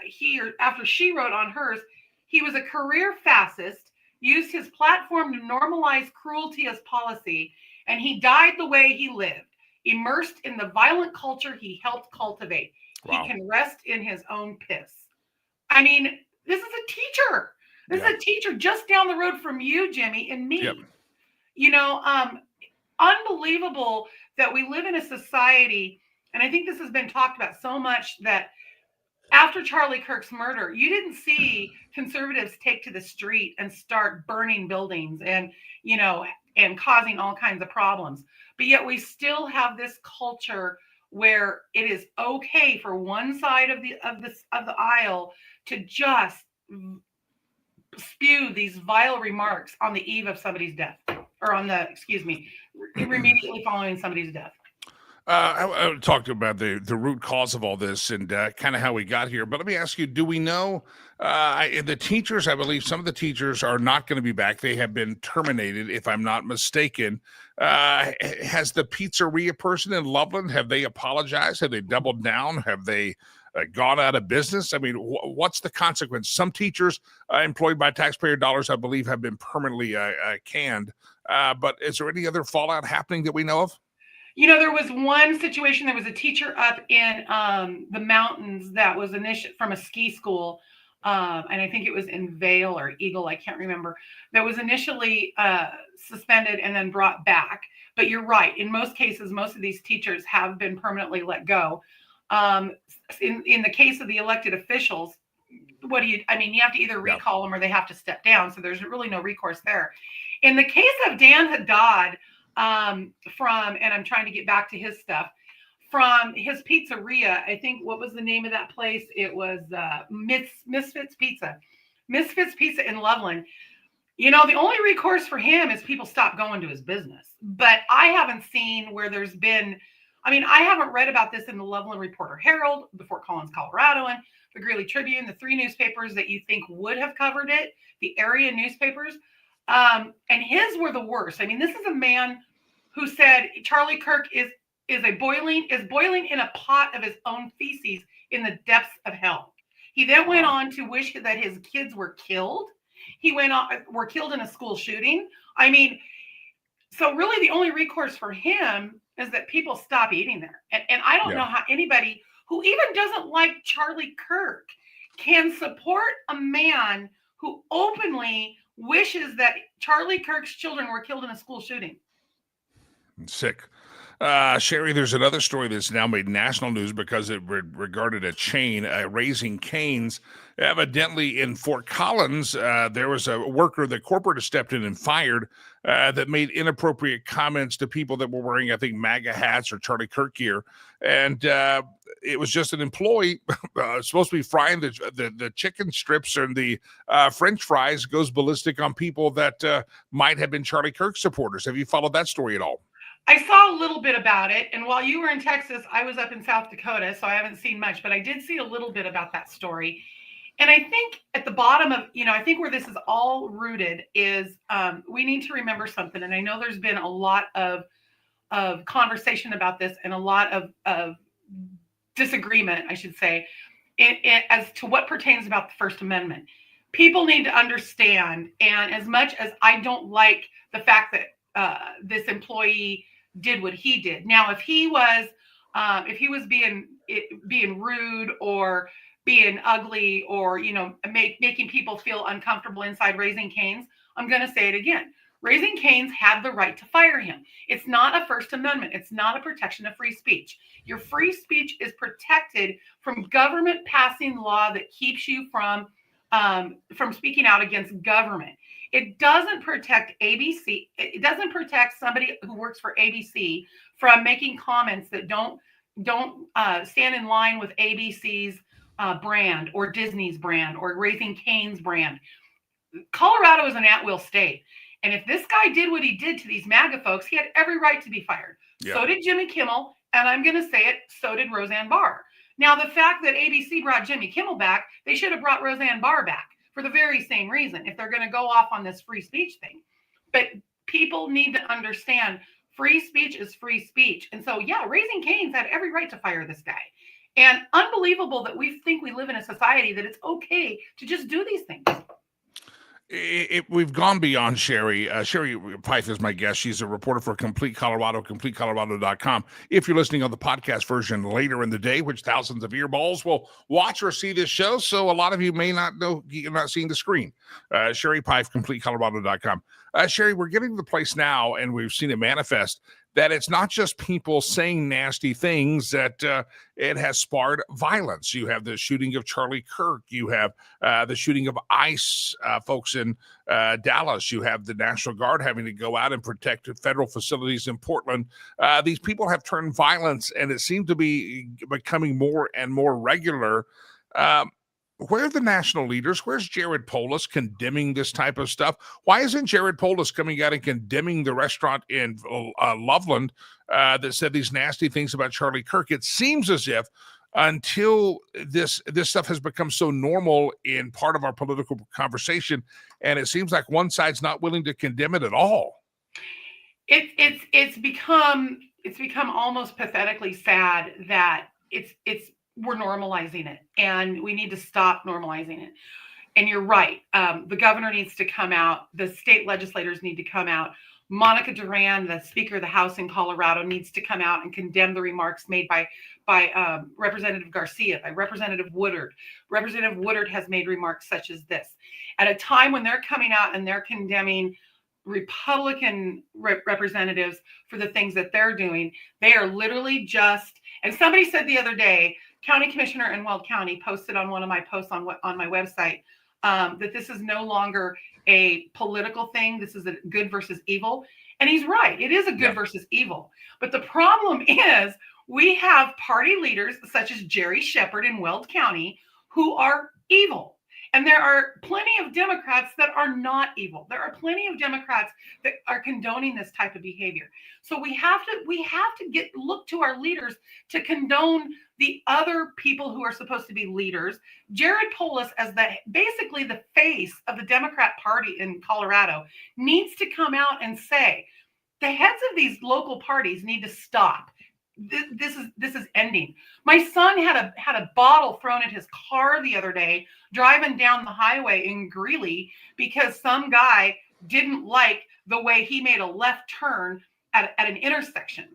she wrote on hers. He was a career fascist, used his platform to normalize cruelty as policy, and he died the way he lived, immersed in the violent culture he helped cultivate. Wow. He can rest in his own piss. I mean, this is a teacher. This is a teacher just down the road from you, Jimmy, and me. Yep. Unbelievable that we live in a society, and I think this has been talked about so much, that after Charlie Kirk's murder, you didn't see conservatives take to the street and start burning buildings and causing all kinds of problems. But yet we still have this culture where it is okay for one side of the aisle to just spew these vile remarks on the eve of somebody's death, or immediately following somebody's death. I talked about the root cause of all this and kind of how we got here. But let me ask you, do we know the teachers? I believe some of the teachers are not going to be back. They have been terminated, if I'm not mistaken. Has the pizzeria person in Loveland, have they apologized? Have they doubled down? Have they gone out of business? I mean, what's the consequence? Some teachers employed by taxpayer dollars, I believe, have been permanently canned. But is there any other fallout happening that we know of? There was one situation. There was a teacher up in the mountains that was from a ski school. And I think it was in Vail or Eagle, I can't remember, that was initially suspended and then brought back. But you're right. In most cases, most of these teachers have been permanently let go. In the case of the elected officials, you have to either recall them or they have to step down. So there's really no recourse there. In the case of Dan Haddad, and I'm trying to get back to his stuff, from his pizzeria, I think, what was the name of that place? It was Misfits Pizza. Misfits Pizza in Loveland. The only recourse for him is people stop going to his business. But I haven't seen where there's been, I haven't read about this in the Loveland Reporter Herald, the Fort Collins Coloradoan, the Greeley Tribune, the three newspapers that you think would have covered it, the area newspapers. And his were the worst. I mean, this is a man who said Charlie Kirk is boiling in a pot of his own feces in the depths of hell. He then went on to wish that his kids were killed. Were killed in a school shooting. I mean, so really the only recourse for him is that people stop eating there. And I don't know how anybody who even doesn't like Charlie Kirk can support a man who openly wishes that Charlie Kirk's children were killed in a school shooting. Sick. Sherry, there's another story that's now made national news because it regarded a chain, Raising Cane's. Evidently in Fort Collins, there was a worker that corporate has stepped in and fired that made inappropriate comments to people that were wearing, I think, MAGA hats or Charlie Kirk gear. And it was just an employee supposed to be frying the chicken strips and the French fries, goes ballistic on people that might have been Charlie Kirk supporters. Have you followed that story at all? I saw a little bit about it. And while you were in Texas, I was up in South Dakota, so I haven't seen much, but I did see a little bit about that story. And I think at the bottom of, I think where this is all rooted is we need to remember something. And I know there's been a lot of conversation about this and a lot of disagreement, I should say, as to what pertains about the First Amendment. People need to understand, and as much as I don't like the fact that this employee did what he did. Now, if he was being rude or being ugly or, making people feel uncomfortable inside Raising Cane's, I'm going to say it again. Raising Cane's had the right to fire him. It's not a First Amendment. It's not a protection of free speech. Your free speech is protected from government passing law that keeps you from speaking out against government. It doesn't protect ABC. It doesn't protect somebody who works for ABC from making comments that don't stand in line with ABC's brand or Disney's brand or Raising Cane's brand. Colorado is an at-will state. And if this guy did what he did to these MAGA folks, he had every right to be fired. Yeah. So did Jimmy Kimmel. And I'm going to say it, so did Roseanne Barr. Now, the fact that ABC brought Jimmy Kimmel back, they should have brought Roseanne Barr back for the very same reason, if they're going to go off on this free speech thing. But people need to understand free speech is free speech. And so, yeah, Raising Cane's had every right to fire this guy. And unbelievable that we think we live in a society that it's okay to just do these things. We've gone beyond Sherry. Sherry Pife is my guest. She's a reporter for Complete Colorado, CompleteColorado.com. If you're listening on the podcast version later in the day, which thousands of earballs will watch or see this show, so a lot of you may not know, you're not seeing the screen. Sherry Pife, CompleteColorado.com. Sherry, we're getting to the place now, and we've seen it manifest, that it's not just people saying nasty things, that it has sparked violence. You have the shooting of Charlie Kirk. You have the shooting of ICE folks in Dallas. You have the National Guard having to go out and protect federal facilities in Portland. These people have turned violence, and it seems to be becoming more and more regular. Where are the national leaders? Where's Jared Polis condemning this type of stuff? Why isn't Jared Polis coming out and condemning the restaurant in Loveland that said these nasty things about Charlie Kirk? It seems as if until this stuff has become so normal in part of our political conversation, and it seems like one side's not willing to condemn it at all. It's become almost pathetically sad that we're normalizing it, and we need to stop normalizing it. And you're right. The governor needs to come out. The state legislators need to come out. Monica Duran, the Speaker of the House in Colorado, needs to come out and condemn the remarks made by Representative Garcia, by Representative Woodard. Representative Woodard has made remarks such as this. At a time when they're coming out and they're condemning Republican representatives for the things that they're doing, they are literally just, and somebody said the other day, County Commissioner in Weld County posted on one of my posts on my website that this is no longer a political thing. This is a good versus evil. And he's right. It is a good versus evil. But the problem is we have party leaders such as Jerry Shepherd in Weld County who are evil. And there are plenty of Democrats that are not evil. There are plenty of Democrats that are condoning this type of behavior. So we have to look to our leaders to condone the other people who are supposed to be leaders. Jared Polis, as basically the face of the Democrat Party in Colorado, needs to come out and say, the heads of these local parties need to stop. This is ending. My son had a bottle thrown at his car the other day driving down the highway in Greeley because some guy didn't like the way he made a left turn at an intersection.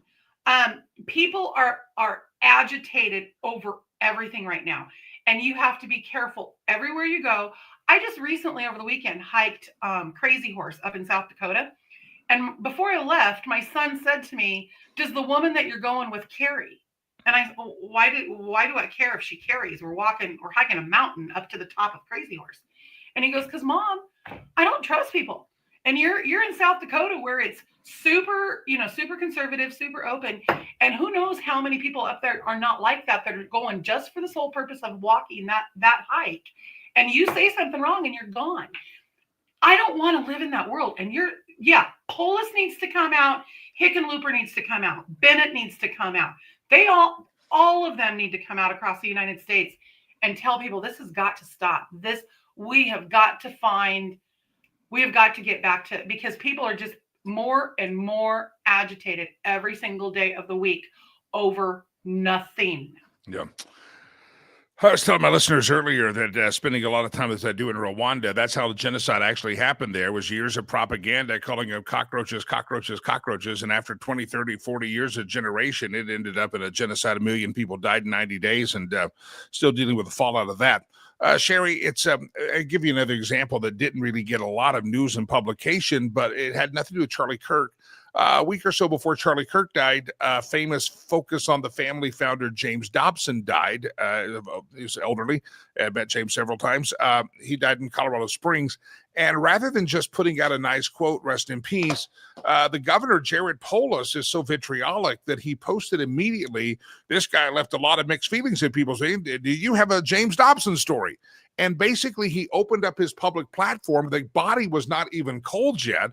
People are agitated over everything right now, and you have to be careful everywhere you go. I just recently over the weekend hiked Crazy Horse up in South Dakota. And before I left, my son said to me, "Does the woman that you're going with carry?" And I said, well, why do I care if she carries? We're hiking a mountain up to the top of Crazy Horse. And he goes, "Because Mom, I don't trust people. And you're in South Dakota where it's super conservative, super open. And who knows how many people up there are not like that are going just for the sole purpose of walking that hike. And you say something wrong and you're gone. I don't want to live in that world." And Polis needs to come out. Hickenlooper needs to come out. Bennett needs to come out. They all of them need to come out across the United States and tell people this has got to stop. We have got to get back to, because people are just more and more agitated every single day of the week over nothing. Yeah. I was telling my listeners earlier that spending a lot of time as I do in Rwanda, that's how the genocide actually happened there, was years of propaganda calling them cockroaches, cockroaches, cockroaches. And after 20, 30, 40 years of generation, it ended up in a genocide. 1 million people died in 90 days and still dealing with the fallout of that. Sherry, I'll give you another example that didn't really get a lot of news and publication, but it had nothing to do with Charlie Kirk. A week or so before Charlie Kirk died, famous Focus on the Family founder James Dobson died. He was elderly. I met James several times. He died in Colorado Springs. And rather than just putting out a nice quote, "Rest in peace," the governor, Jared Polis, is so vitriolic that he posted immediately, "This guy left a lot of mixed feelings in people saying, do you have a James Dobson story?" And basically, he opened up his public platform. The body was not even cold yet.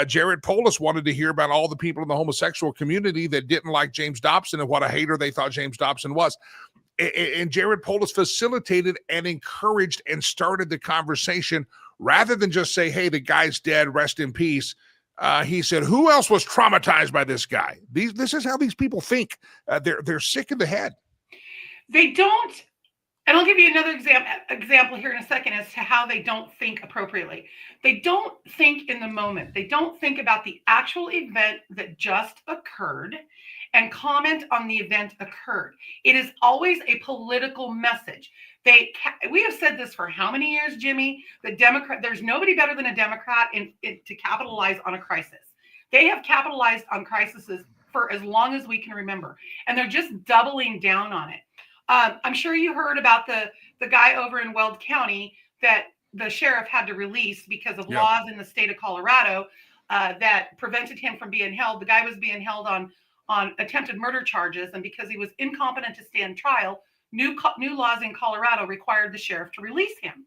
Jared Polis wanted to hear about all the people in the homosexual community that didn't like James Dobson and what a hater they thought James Dobson was. And Jared Polis facilitated and encouraged and started the conversation rather than just say, "Hey, the guy's dead, rest in peace." He said, "Who else was traumatized by this guy?" This is how these people think. They're sick in the head. They don't. And I'll give you another example here in a second as to how they don't think appropriately. They don't think in the moment. They don't think about the actual event that just occurred and comment on the event occurred. It is always a political message. We have said this for how many years, Jimmy? There's nobody better than a Democrat to capitalize on a crisis. They have capitalized on crises for as long as we can remember, and they're just doubling down on it. I'm sure you heard about the guy over in Weld County that the sheriff had to release because of laws in the state of Colorado that prevented him from being held. The guy was being held on attempted murder charges, and because he was incompetent to stand trial, new laws in Colorado required the sheriff to release him.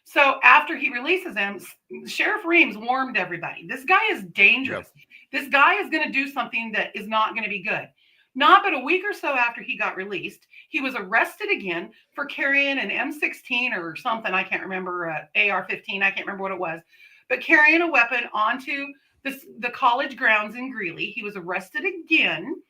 So after he releases him, Sheriff Reams warned everybody, this guy is dangerous. Yep. This guy is going to do something that is not going to be good. Not but a week or so after he got released, he was arrested again for carrying an M16 or something. I can't remember, AR-15. I can't remember what it was, but carrying a weapon onto the college grounds in Greeley. He was arrested again.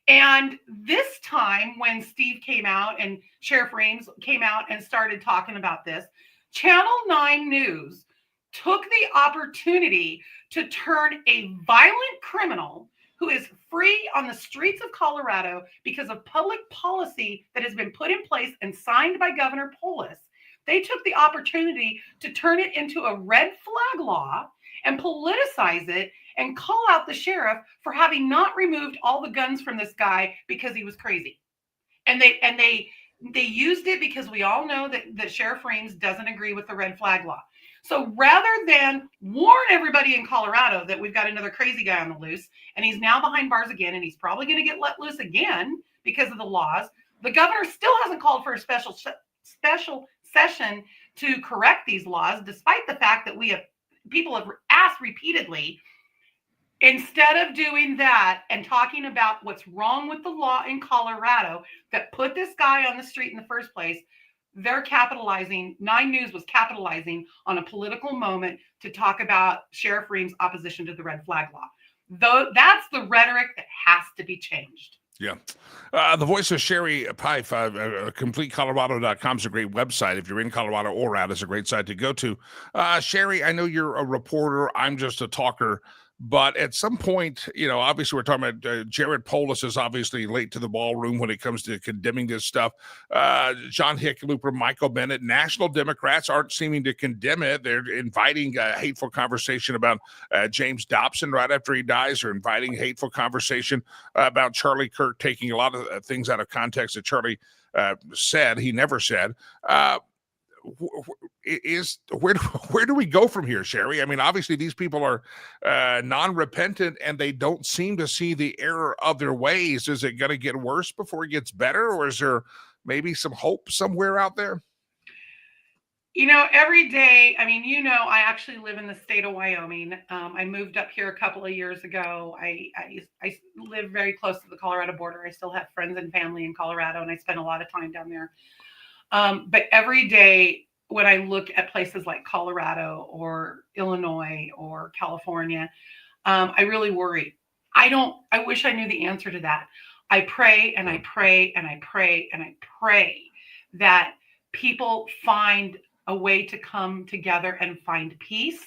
And this time when Steve came out and Sheriff Reams came out and started talking about this, Channel 9 News took the opportunity to turn a violent criminal who is free on the streets of Colorado because of public policy that has been put in place and signed by Governor Polis. They took the opportunity to turn it into a red flag law and politicize it and call out the sheriff for having not removed all the guns from this guy because he was crazy. And they used it because we all know that Sheriff Reams doesn't agree with the red flag law. So rather than warn everybody in Colorado that we've got another crazy guy on the loose and he's now behind bars again and he's probably going to get let loose again because of the laws, the governor still hasn't called for a special session to correct these laws, despite the fact that people have asked repeatedly. Instead of doing that and talking about what's wrong with the law in Colorado that put this guy on the street in the first place, they're capitalizing. 9 News was capitalizing on a political moment to talk about Sheriff Ream's opposition to the red flag law. Though that's the rhetoric that has to be changed. Yeah. The voice of Sherry Pife, CompleteColorado.com is a great website. If you're in Colorado or out, it's a great site to go to. Sherry, I know you're a reporter. I'm just a talker. But at some point, obviously we're talking about Jared Polis is obviously late to the ballroom when it comes to condemning this stuff. John Hickenlooper, Michael Bennett, national Democrats aren't seeming to condemn it. They're inviting a hateful conversation about James Dobson right after he dies, or inviting hateful conversation about Charlie Kirk, taking a lot of things out of context that Charlie said. He never said. Where do we go from here, Sherry? I mean, obviously these people are non-repentant and they don't seem to see the error of their ways. Is it going to get worse before it gets better, or is there maybe some hope somewhere out there? Every day, I actually live in the state of Wyoming. I moved up here a couple of years ago. I live very close to the Colorado border. I still have friends and family in Colorado, and I spend a lot of time down there. But every day when I look at places like Colorado or Illinois or California, I really worry. I wish I knew the answer to that. I pray and I pray and I pray and I pray that people find a way to come together and find peace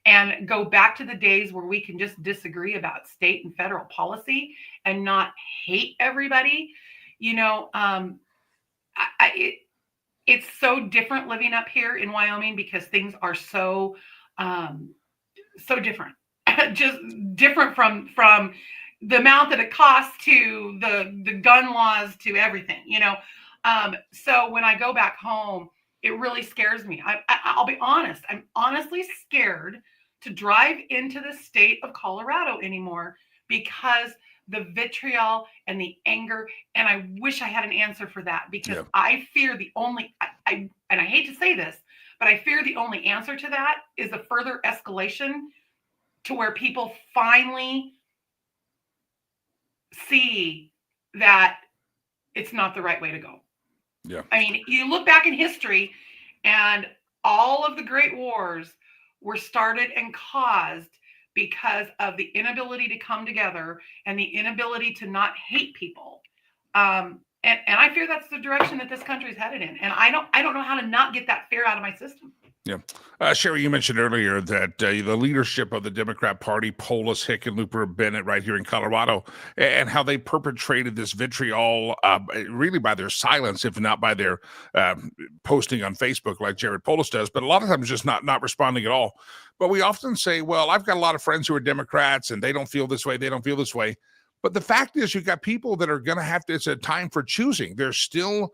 and go back to the days where we can just disagree about state and federal policy and not hate everybody. It's so different living up here in Wyoming because things are so different, just different from the amount that it costs to the gun laws to everything, So when I go back home, it really scares me. I'll be honest. I'm honestly scared to drive into the state of Colorado anymore because the vitriol and the anger, and I wish I had an answer for that, because I fear the only, and I hate to say this, but I fear the only answer to that is a further escalation to where people finally see that it's not the right way to go. Yeah. You look back in history and all of the great wars were started and caused because of the inability to come together and the inability to not hate people. And I fear that's the direction that this country is headed in. And I don't know how to not get that fear out of my system. Yeah. Sherry, you mentioned earlier that the leadership of the Democrat Party, Polis, Hickenlooper, Bennett right here in Colorado, and how they perpetrated this vitriol really by their silence, if not by their posting on Facebook like Jared Polis does, but a lot of times just not responding at all. But we often say, well, I've got a lot of friends who are Democrats and they don't feel this way. They don't feel this way. But the fact is, you've got people that are going to have to, it's a time for choosing. They're still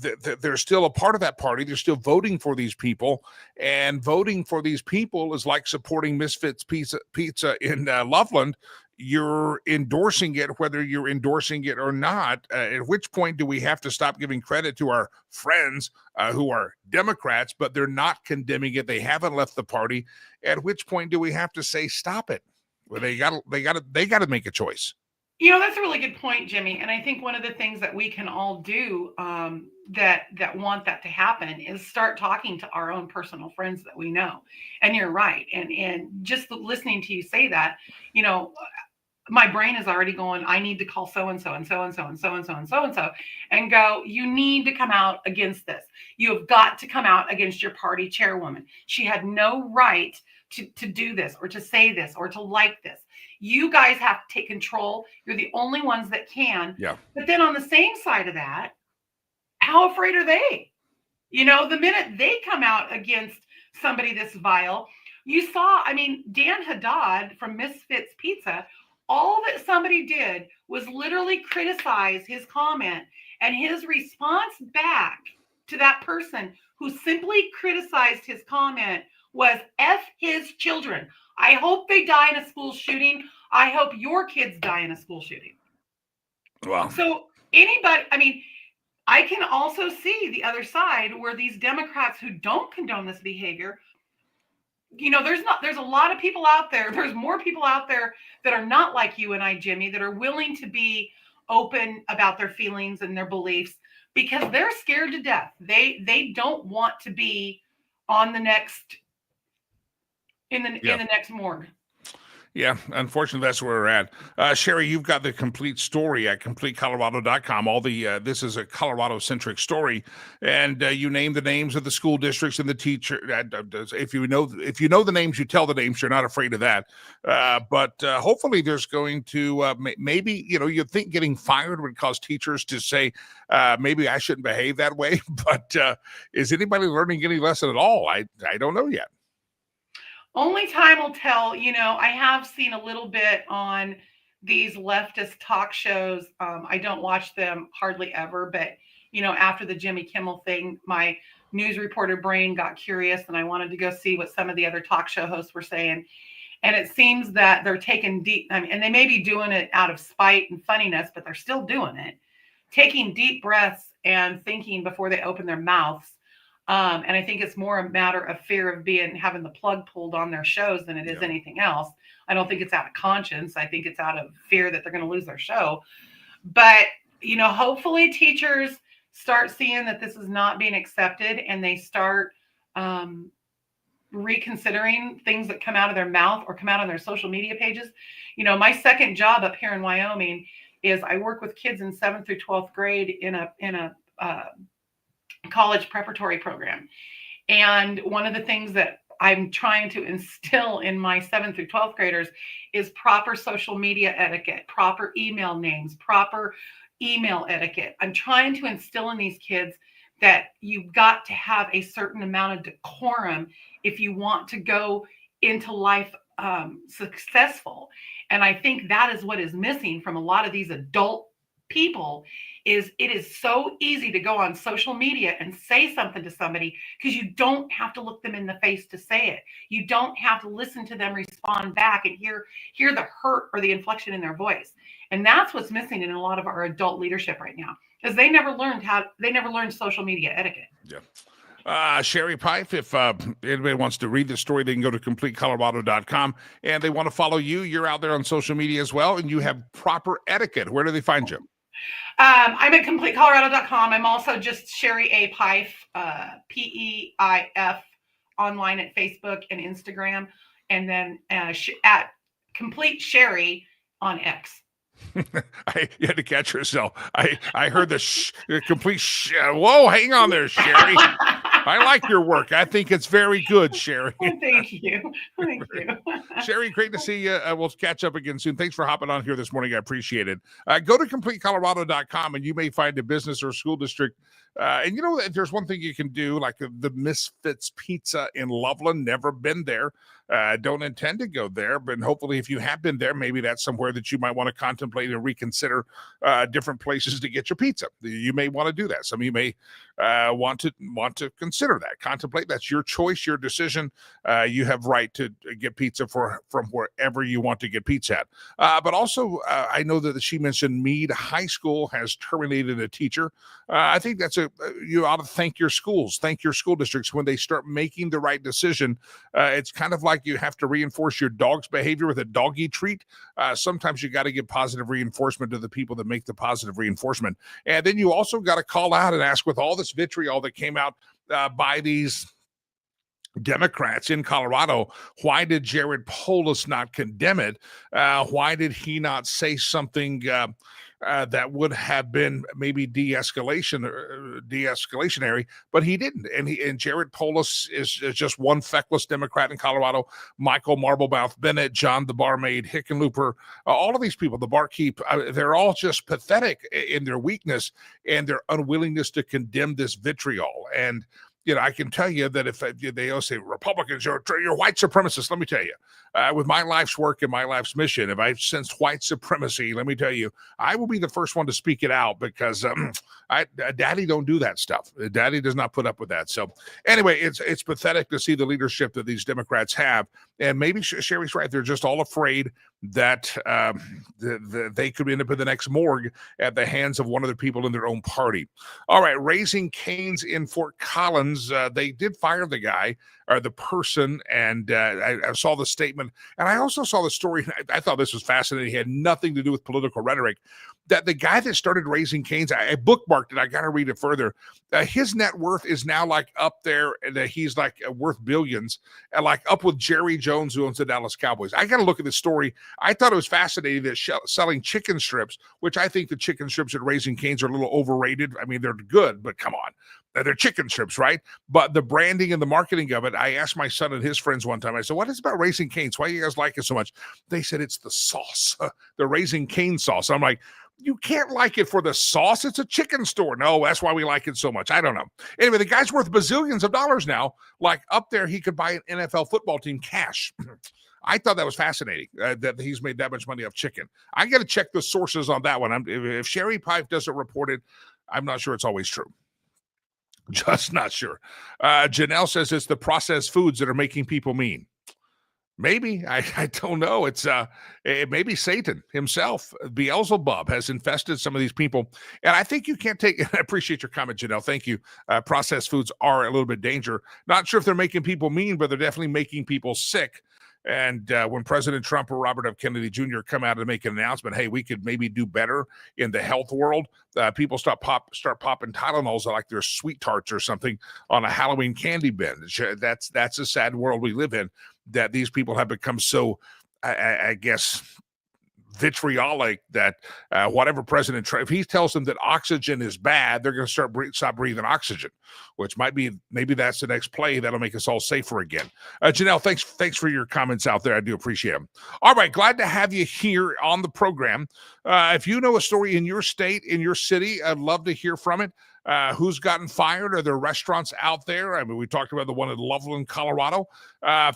they're still a part of that party. They're still voting for these people, and voting for these people is like supporting Misfits Pizza in Loveland. You're endorsing it, whether you're endorsing it or not. At which point do we have to stop giving credit to our friends who are Democrats, but they're not condemning it? They haven't left the party. At which point do we have to say, stop it? Well, they got to make a choice. That's a really good point, Jimmy. And I think one of the things that we can all do that want that to happen is start talking to our own personal friends that we know. And you're right. And just listening to you say that, my brain is already going, I need to call so-and-so and so-and-so and so-and-so and so-and-so and go, you need to come out against this. You have got to come out against your party chairwoman. She had no right to do this or to say this or to like this. You guys have to take control. You're the only ones that can. Yeah. But then on the same side of that, how afraid are they? The minute they come out against somebody this vile, you saw, Dan Haddad from Misfits Pizza, all that somebody did was literally criticize his comment, and his response back to that person who simply criticized his comment was F his children. I hope they die in a school shooting. I hope your kids die in a school shooting. Wow. So anybody, I can also see the other side where these Democrats who don't condone this behavior, there's a lot of people out there. There's more people out there that are not like you and I, Jimmy, that are willing to be open about their feelings and their beliefs because they're scared to death. They don't want to be on the next in the next morgue. Yeah, unfortunately, that's where we're at. Sherry, you've got the complete story at CompleteColorado.com. All the this is a Colorado-centric story, and you name the names of the school districts and the teacher. If you know the names, you tell the names. You're not afraid of that. But hopefully, there's going to maybe you think getting fired would cause teachers to say maybe I shouldn't behave that way. But is anybody learning any lesson at all? I don't know yet. Only time will tell. I have seen a little bit on these leftist talk shows. I don't watch them hardly ever, but after the Jimmy Kimmel thing, my news reporter brain got curious and I wanted to go see what some of the other talk show hosts were saying. And it seems that they're taking deep, and they may be doing it out of spite and funniness, but they're still doing it, taking deep breaths and thinking before they open their mouths. And I think it's more a matter of fear of having the plug pulled on their shows than it is anything else. I don't think it's out of conscience. I think it's out of fear that they're going to lose their show. But, hopefully teachers start seeing that this is not being accepted and they start reconsidering things that come out of their mouth or come out on their social media pages. My second job up here in Wyoming is I work with kids in 7th through 12th grade in a college preparatory program. And one of the things that I'm trying to instill in my 7th through 12th graders is proper social media etiquette, proper email names, proper email etiquette. I'm trying to instill in these kids that you've got to have a certain amount of decorum if you want to go into life successful. And I think that is what is missing from a lot of these adult people. It is so easy to go on social media and say something to somebody because you don't have to look them in the face to say it. You don't have to listen to them respond back and hear the hurt or the inflection in their voice. And that's what's missing in a lot of our adult leadership right now, because they never learned social media etiquette. Yeah. Sherry Pipe, if anybody wants to read the story, they can go to CompleteColorado.com, and they want to follow you. You're out there on social media as well, and you have proper etiquette. Where do they find you? I'm at CompleteColorado.com. I'm also just Sherry A. Pipe, Peif, online at Facebook and Instagram, and then at Complete Sherry on X. You had to catch yourself. I heard the complete. Whoa, hang on there, Sherry. I like your work. I think it's very good, Sherry. Thank you. Thank you. Sherry, great to see you. We'll catch up again soon. Thanks for hopping on here this morning. I appreciate it. Go to CompleteColorado.com and you may find a business or school district. And there's one thing you can do, like the Misfits Pizza in Loveland. Never been there. Don't intend to go there, but hopefully if you have been there, maybe that's somewhere that you might want to contemplate and reconsider different places to get your pizza. You may want to do that. Some of you may want to consider that, contemplate. That's your choice, your decision. You have right to get pizza from wherever you want to get pizza at. But also, I know that she mentioned Meade High School has terminated a teacher. I think you ought to thank your schools, thank your school districts when they start making the right decision. It's kind of like you have to reinforce your dog's behavior with a doggy treat. Sometimes you got to give positive reinforcement to the people that make the positive reinforcement. And then you also got to call out and ask, with all this vitriol that came out by these Democrats in Colorado, why did Jared Polis not condemn it? Why did he not say something that would have been maybe de-escalationary, but he didn't. And Jared Polis is just one feckless Democrat in Colorado. Michael Marblemouth Bennett, John the Barmaid, Hickenlooper, all of these people, the barkeep, they're all just pathetic in their weakness and their unwillingness to condemn this vitriol. And I can tell you that if they all say Republicans, you're white supremacists, let me tell you, with my life's work and my life's mission, if I've sensed white supremacy, let me tell you, I will be the first one to speak it out because Daddy don't do that stuff. Daddy does not put up with that. So anyway, it's pathetic to see the leadership that these Democrats have. And maybe Sherry's right. They're just all afraid that they could end up in the next morgue at the hands of one of the people in their own party. All right, Raising Cane's in Fort Collins. They did fire the guy or the person, and I saw the statement, and I also saw the story. I thought this was fascinating. It had nothing to do with political rhetoric. That the guy that started Raising Cane's, I bookmarked it. I got to read it further. His net worth is now like up there, and he's like worth billions, and like up with Jerry Jones, who owns the Dallas Cowboys. I got to look at this story. I thought it was fascinating that selling chicken strips, which I think the chicken strips at Raising Cane's are a little overrated. I mean, they're good, but come on. They're chicken strips, right? But the branding and the marketing of it, I asked my son and his friends one time, I said, what is it about Raising Cane's? Why do you guys like it so much? They said, it's the sauce, the Raising Cane sauce. I'm like, you can't like it for the sauce. It's a chicken store. No, that's why we like it so much. I don't know. Anyway, the guy's worth bazillions of dollars now. Like up there, he could buy an NFL football team cash. I thought that was fascinating that he's made that much money off chicken. I got to check the sources on that one. If Sherry Pipe doesn't report it, I'm not sure it's always true. Just not sure. Janelle says it's the processed foods that are making people mean. Maybe. I don't know. It's maybe Satan himself, Beelzebub, has infested some of these people. And I think you can't take, I appreciate your comment, Janelle. Thank you. Processed foods are a little bit danger. Not sure if they're making people mean, but they're definitely making people sick. And when President Trump or Robert F. Kennedy Jr. come out and make an announcement, hey, we could maybe do better in the health world, people start popping Tylenols like they're sweet tarts or something on a Halloween candy bin. That's a sad world we live in, that these people have become so, I guess, vitriolic that whatever President Trump, if he tells them that oxygen is bad, they're going to stop breathing oxygen, which maybe that's the next play that'll make us all safer again. Janelle, thanks for your comments out there. I do appreciate them. All right, glad to have you here on the program. If you know a story in your state, in your city, I'd love to hear from it. Who's gotten fired? Are there restaurants out there? I mean, we talked about the one in Loveland, Colorado.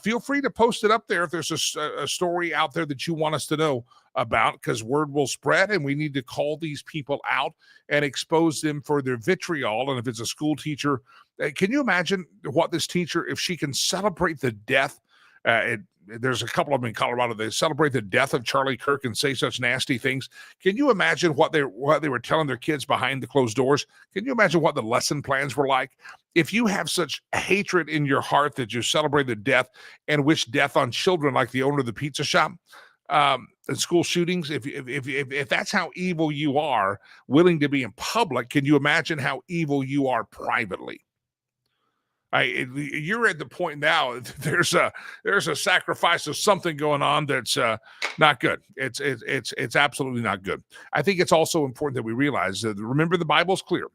Feel free to post it up there if there's a story out there that you want us to know about, because word will spread and we need to call these people out and expose them for their vitriol. And if it's a school teacher, can you imagine what this teacher, if she can celebrate the death, there's a couple of them in Colorado, they celebrate the death of Charlie Kirk and say such nasty things. Can you imagine what they were telling their kids behind the closed doors? Can you imagine what the lesson plans were like? If you have such hatred in your heart that you celebrate the death and wish death on children like the owner of the pizza shop, and school shootings, if that's how evil you are, willing to be in public, can you imagine how evil you are privately? You're at the point now, there's a sacrifice of something going on that's not good. It's absolutely not good. I think it's also important that we realize that, remember, the Bible's clear.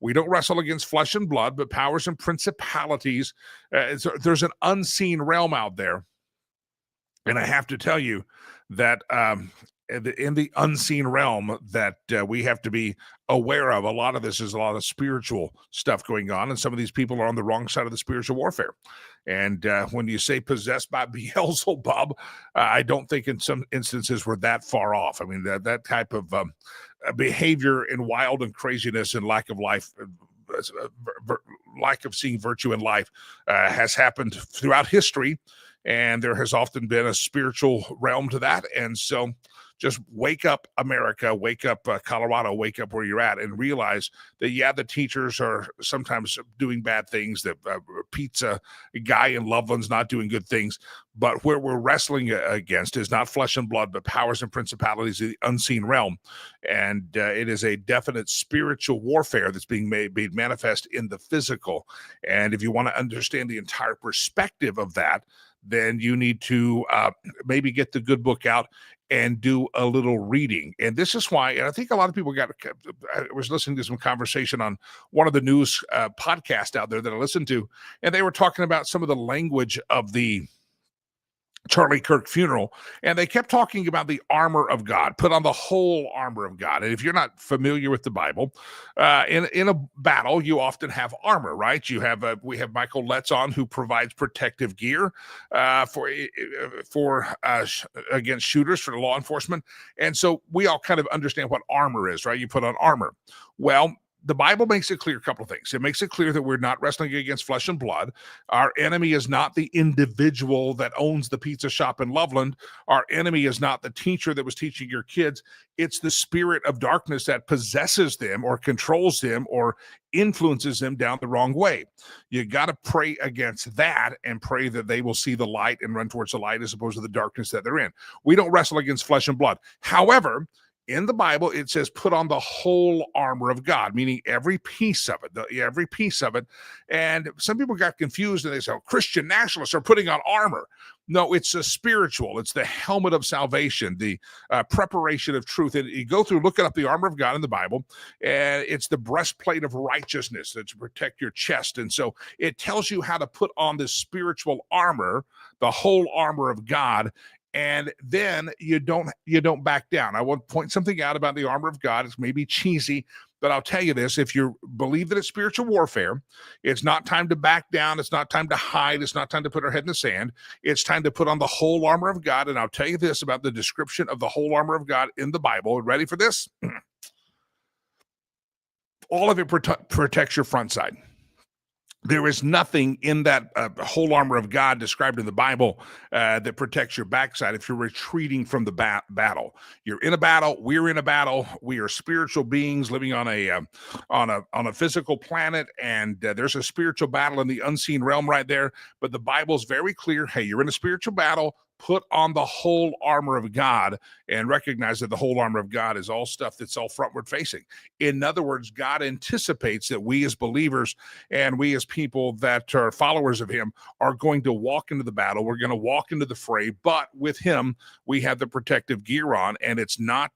We don't wrestle against flesh and blood, but powers and principalities. There's an unseen realm out there. And I have to tell you that in the unseen realm that we have to be aware of, a lot of this is a lot of spiritual stuff going on, and some of these people are on the wrong side of the spiritual warfare. And when you say possessed by Beelzebub, I don't think in some instances we're that far off. I mean, that type of behavior and wild and craziness and lack of life, lack of seeing virtue in life has happened throughout history. And there has often been a spiritual realm to that. And so just wake up, America, wake up, Colorado, wake up where you're at, and realize that, yeah, the teachers are sometimes doing bad things, the pizza guy in Loveland's not doing good things. But where we're wrestling against is not flesh and blood, but powers and principalities of the unseen realm. And it is a definite spiritual warfare that's being made manifest in the physical. And if you want to understand the entire perspective of that, then you need to maybe get the good book out and do a little reading. And this is why, and I think a lot of people I was listening to some conversation on one of the news podcasts out there that I listened to, and they were talking about some of the language of the Charlie Kirk funeral, and they kept talking about the armor of God, put on the whole armor of God. And if you're not familiar with the Bible, in a battle, you often have armor, right? We have Michael Letts on, who provides protective gear for against shooters, for law enforcement. And so we all kind of understand what armor is, right? You put on armor. Well, the Bible makes it clear a couple of things. It makes it clear that we're not wrestling against flesh and blood. Our enemy is not the individual that owns the pizza shop in Loveland. Our enemy is not the teacher that was teaching your kids. It's the spirit of darkness that possesses them or controls them or influences them down the wrong way. You got to pray against that and pray that they will see the light and run towards the light as opposed to the darkness that they're in. We don't wrestle against flesh and blood. However, in the Bible, it says put on the whole armor of God, meaning every piece of it, And some people got confused and they say, Christian nationalists are putting on armor. No, it's a spiritual. It's the helmet of salvation, the preparation of truth. And you go through looking up the armor of God in the Bible, and it's the breastplate of righteousness that to protect your chest. And so it tells you how to put on this spiritual armor, the whole armor of God. And then you don't back down. I want to point something out about the armor of God. It's maybe cheesy, but I'll tell you this. If you believe that it's spiritual warfare, it's not time to back down. It's not time to hide. It's not time to put our head in the sand. It's time to put on the whole armor of God. And I'll tell you this about the description of the whole armor of God in the Bible. Ready for this? All of it protects your front side. There is nothing in that whole armor of God described in the Bible that protects your backside if you're retreating from the battle. You're in a battle. We're in a battle. We are spiritual beings living on a physical planet, and there's a spiritual battle in the unseen realm right there. But the Bible's very clear. Hey, you're in a spiritual battle. Put on the whole armor of God and recognize that the whole armor of God is all stuff that's all frontward facing. In other words, God anticipates that we as believers and we as people that are followers of him are going to walk into the battle. We're going to walk into the fray, but with him, we have the protective gear on, and it's not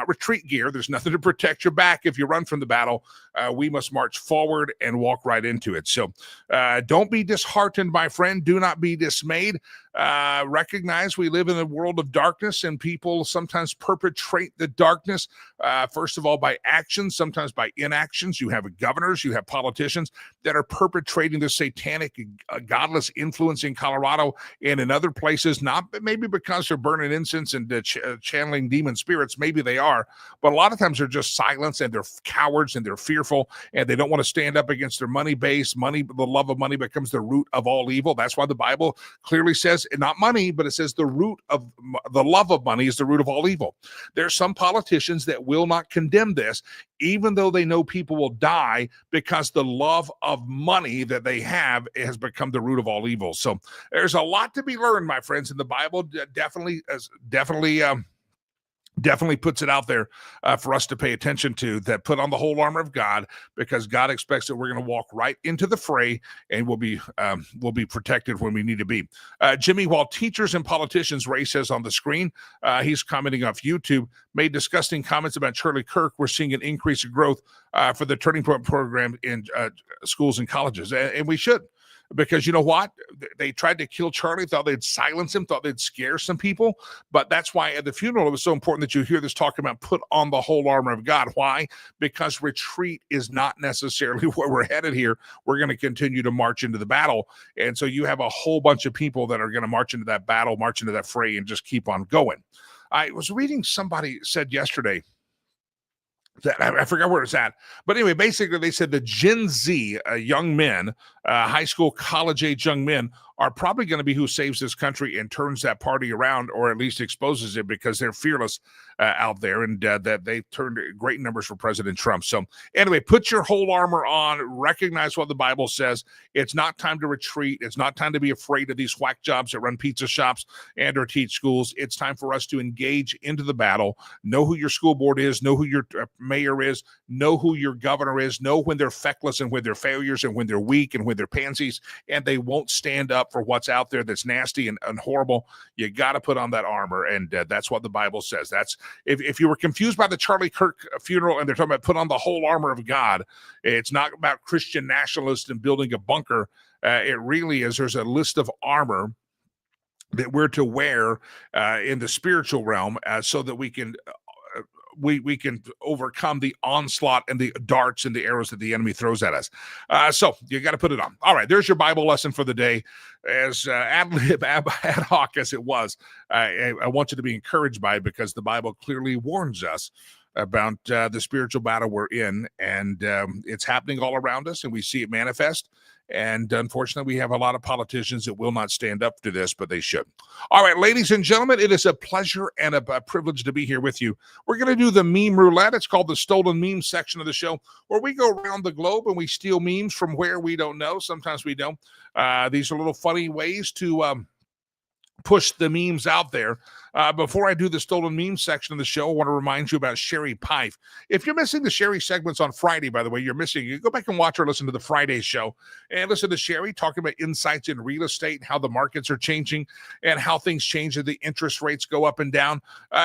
retreat gear. There's nothing to protect your back if you run from the battle. We must march forward and walk right into it. So don't be disheartened, my friend. Do not be dismayed. Recognize we live in a world of darkness, and people sometimes perpetrate the darkness, first of all, by actions, sometimes by inactions. You have governors, you have politicians that are perpetrating the satanic, godless influence in Colorado and in other places, not maybe because they're burning incense and channeling demon spirits. Maybe they are, but a lot of times they're just silenced, and they're cowards, and they're fearful, and they don't want to stand up against their money base. Money, the love of money becomes the root of all evil. That's why the Bible clearly says, not money, but it says the love of money is the root of all evil. There's some politicians that will not condemn this, even though they know people will die, because the love of money that they have has become the root of all evil. So there's a lot to be learned, my friends, and the Bible definitely puts it out there for us to pay attention to, that put on the whole armor of God, because God expects that we're going to walk right into the fray, and we'll be protected when we need to be. Jimmy, while teachers and politicians, Ray says on the screen, he's commenting off YouTube, made disgusting comments about Charlie Kirk, we're seeing an increase in growth for the Turning Point program in schools and colleges, and we should. Because you know what? They tried to kill Charlie, thought they'd silence him, thought they'd scare some people. But that's why at the funeral, it was so important that you hear this talking about put on the whole armor of God. Why? Because retreat is not necessarily where we're headed here. We're going to continue to march into the battle. And so you have a whole bunch of people that are going to march into that battle, march into that fray, and just keep on going. I was reading, somebody said yesterday, that I forgot where it's at. But anyway, basically they said the Gen Z young men, high school, college age young men, are probably going to be who saves this country and turns that party around, or at least exposes it, because they're fearless out there, and that they turned great numbers for President Trump. So anyway, put your whole armor on, recognize what the Bible says. It's not time to retreat. It's not time to be afraid of these whack jobs that run pizza shops and or teach schools. It's time for us to engage into the battle. Know who your school board is, know who your mayor is, know who your governor is, know when they're feckless and when they're failures and when they're weak and when they're pansies, and they won't stand up for what's out there that's nasty and horrible. You got to put on that armor, and that's what the Bible says. That's if you were confused by the Charlie Kirk funeral and they're talking about put on the whole armor of God, it's not about Christian nationalists and building a bunker. It really is. There's a list of armor that we're to wear in the spiritual realm so that we can we can overcome the onslaught and the darts and the arrows that the enemy throws at us. So you got to put it on. All right, there's your Bible lesson for the day. As ad hoc as it was, I want you to be encouraged by it, because the Bible clearly warns us about the spiritual battle we're in, and it's happening all around us, and we see it manifest. And unfortunately, we have a lot of politicians that will not stand up to this, but they should. All right, ladies and gentlemen, it is a pleasure and a privilege to be here with you. We're going to do the meme roulette. It's called the stolen meme section of the show, where we go around the globe and we steal memes from where we don't know. Sometimes we don't. These are little funny ways to push the memes out there. Before I do the stolen meme section of the show, I want to remind you about Sherry Pife. If you're missing the Sherry segments on Friday, by the way, you're missing. You go back and watch or listen to the Friday show and listen to Sherry talking about insights in real estate, how the markets are changing and how things change as the interest rates go up and down.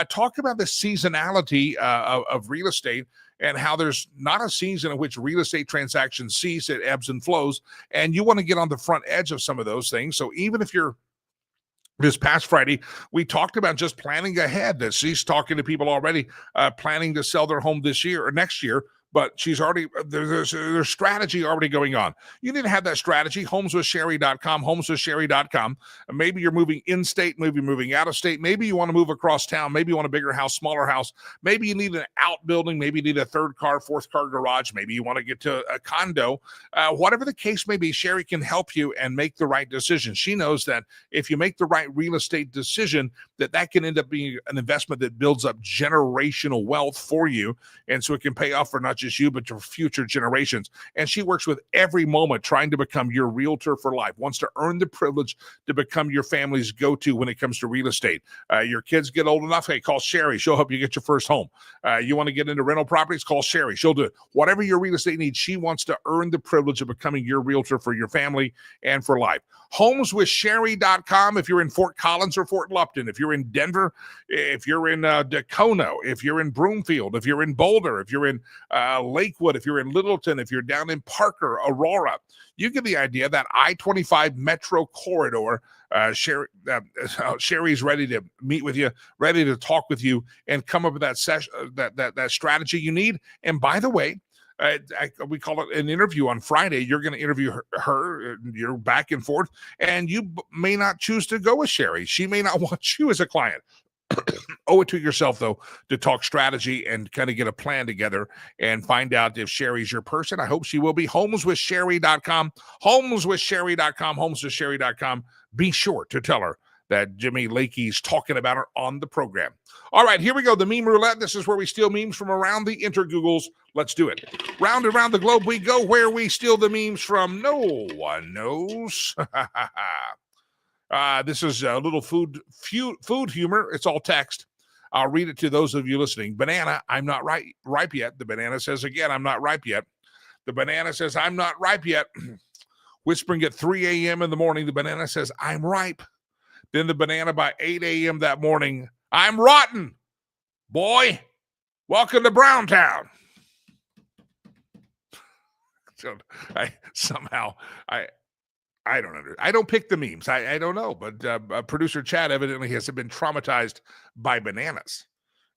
Talk about the seasonality of real estate and how there's not a season in which real estate transactions cease, it ebbs and flows. And you want to get on the front edge of some of those things. So even if you're this past Friday, we talked about just planning ahead, that she's talking to people already planning to sell their home this year or next year, but she's already, there's strategy already going on. You need to have that strategy, homeswithsherry.com, homeswithsherry.com. Maybe you're moving in-state, maybe moving out of state. Maybe you want to move across town. Maybe you want a bigger house, smaller house. Maybe you need an outbuilding. Maybe you need a third car, fourth car garage. Maybe you want to get to a condo. Whatever the case may be, Sherry can help you and make the right decision. She knows that if you make the right real estate decision, that can end up being an investment that builds up generational wealth for you. And so it can pay off for not just you, but your future generations. And she works with every moment trying to become your realtor for life, wants to earn the privilege to become your family's go-to when it comes to real estate. Your kids get old enough, hey, call Sherry. She'll help you get your first home. You want to get into rental properties, call Sherry. She'll do it. Whatever your real estate needs, she wants to earn the privilege of becoming your realtor for your family and for life. Homeswithsherry.com if you're in Fort Collins or Fort Lupton, if you're in Denver, if you're in Dacono, if you're in Broomfield, if you're in Boulder, if you're in Lakewood, if you're in Littleton, if you're down in Parker, Aurora, you get the idea. That I-25 metro corridor, Sherry's ready to meet with you, ready to talk with you and come up with that that strategy you need. And by the way, we call it an interview on Friday. You're going to interview her, you're back and forth, and you may not choose to go with Sherry. She may not want you as a client. Owe it to yourself, though, to talk strategy and kind of get a plan together and find out if Sherry's your person. I hope she will be. Homeswithsherry.com, homeswithsherry.com, homeswithsherry.com. Be sure to tell her that Jimmy Lakey's talking about her on the program. All right, here we go. The meme roulette. This is where we steal memes from around the intergoogles. Let's do it. Round and around the globe we go, where we steal the memes from no one knows. This is a little food humor. It's all text. I'll read it to those of you listening. Banana, I'm not ripe yet. The banana says again, I'm not ripe yet. The banana says, I'm not ripe yet. Whispering at 3 a.m. in the morning, the banana says, I'm ripe. Then the banana by 8 a.m. that morning, I'm rotten. Boy, welcome to Browntown. So I don't know. I don't pick the memes. I don't know. But producer Chad evidently has been traumatized by bananas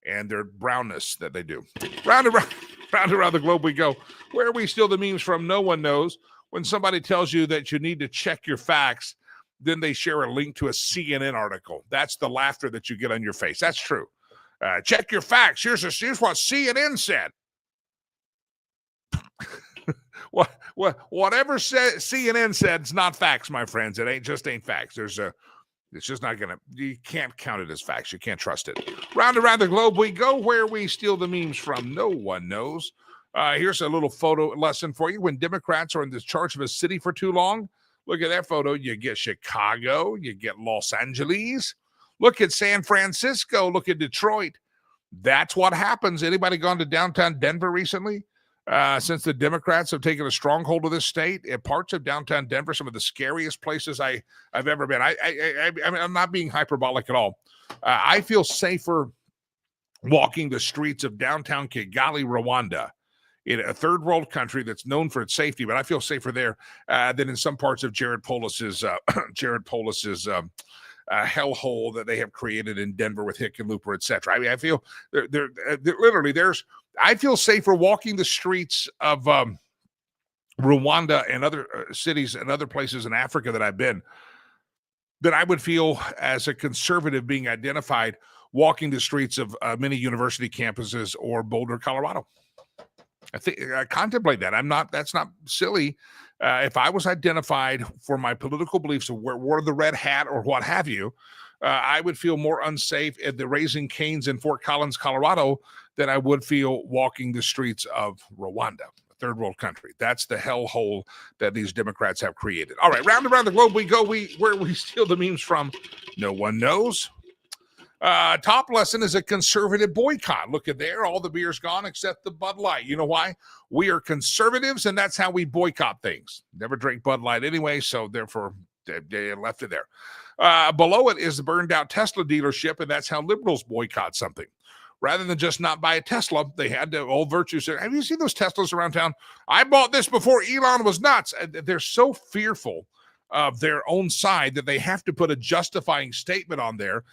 and their brownness that they do. Round around the globe we go. Where we steal the memes from, no one knows. When somebody tells you that you need to check your facts, then they share a link to a CNN article. That's the laughter that you get on your face. That's true. Check your facts. Here's what CNN said. Whatever CNN said, it's not facts, my friends. It ain't facts. It's just not gonna. You can't count it as facts. You can't trust it. Round around the globe we go, where we steal the memes from, no one knows. Here's a little photo lesson for you. When Democrats are in the charge of a city for too long, look at that photo. You get Chicago. You get Los Angeles. Look at San Francisco. Look at Detroit. That's what happens. Anybody gone to downtown Denver recently? Since the Democrats have taken a stronghold of this state, parts of downtown Denver, some of the scariest places I've ever been. I'm not being hyperbolic at all. I feel safer walking the streets of downtown Kigali, Rwanda, in a third world country that's known for its safety, but I feel safer there than in some parts of Jared Polis's hellhole that they have created in Denver with Hickenlooper, etc. I mean, I feel they're literally I feel safer walking the streets of Rwanda and other cities and other places in Africa that I've been than I would feel as a conservative being identified walking the streets of many university campuses or Boulder, Colorado. I contemplate that. That's not silly. If I was identified for my political beliefs of wore the red hat or what have you, I would feel more unsafe at the Raising Cane's in Fort Collins, Colorado, than I would feel walking the streets of Rwanda, a third world country. That's the hellhole that these Democrats have created. All right, round around the globe we go. Where we steal the memes from, no one knows. Top lesson is a conservative boycott. Look at there. All the beer's gone except the Bud Light. You know why? We are conservatives, and that's how we boycott things. Never drink Bud Light anyway, so therefore they left it there. Below it is the burned out Tesla dealership, and that's how liberals boycott something. Rather than just not buy a Tesla, they had to, old virtue say, have you seen those Teslas around town? I bought this before Elon was nuts. They're so fearful of their own side that they have to put a justifying statement on there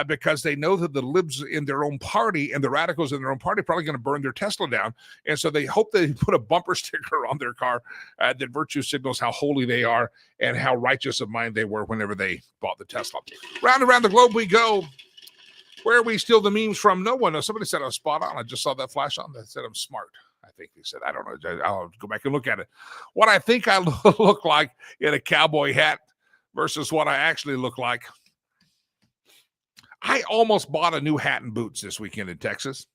because they know that the libs in their own party and the radicals in their own party are probably going to burn their Tesla down. And so they hope they put a bumper sticker on their car that virtue signals how holy they are and how righteous of mind they were whenever they bought the Tesla. Round around the globe we go. Where we steal the memes from, no one knows. Somebody said I was spot on. I just saw that flash on. They said I'm smart. I think they said, I don't know. I'll go back and look at it. What I think I look like in a cowboy hat versus what I actually look like. I almost bought a new hat and boots this weekend in Texas.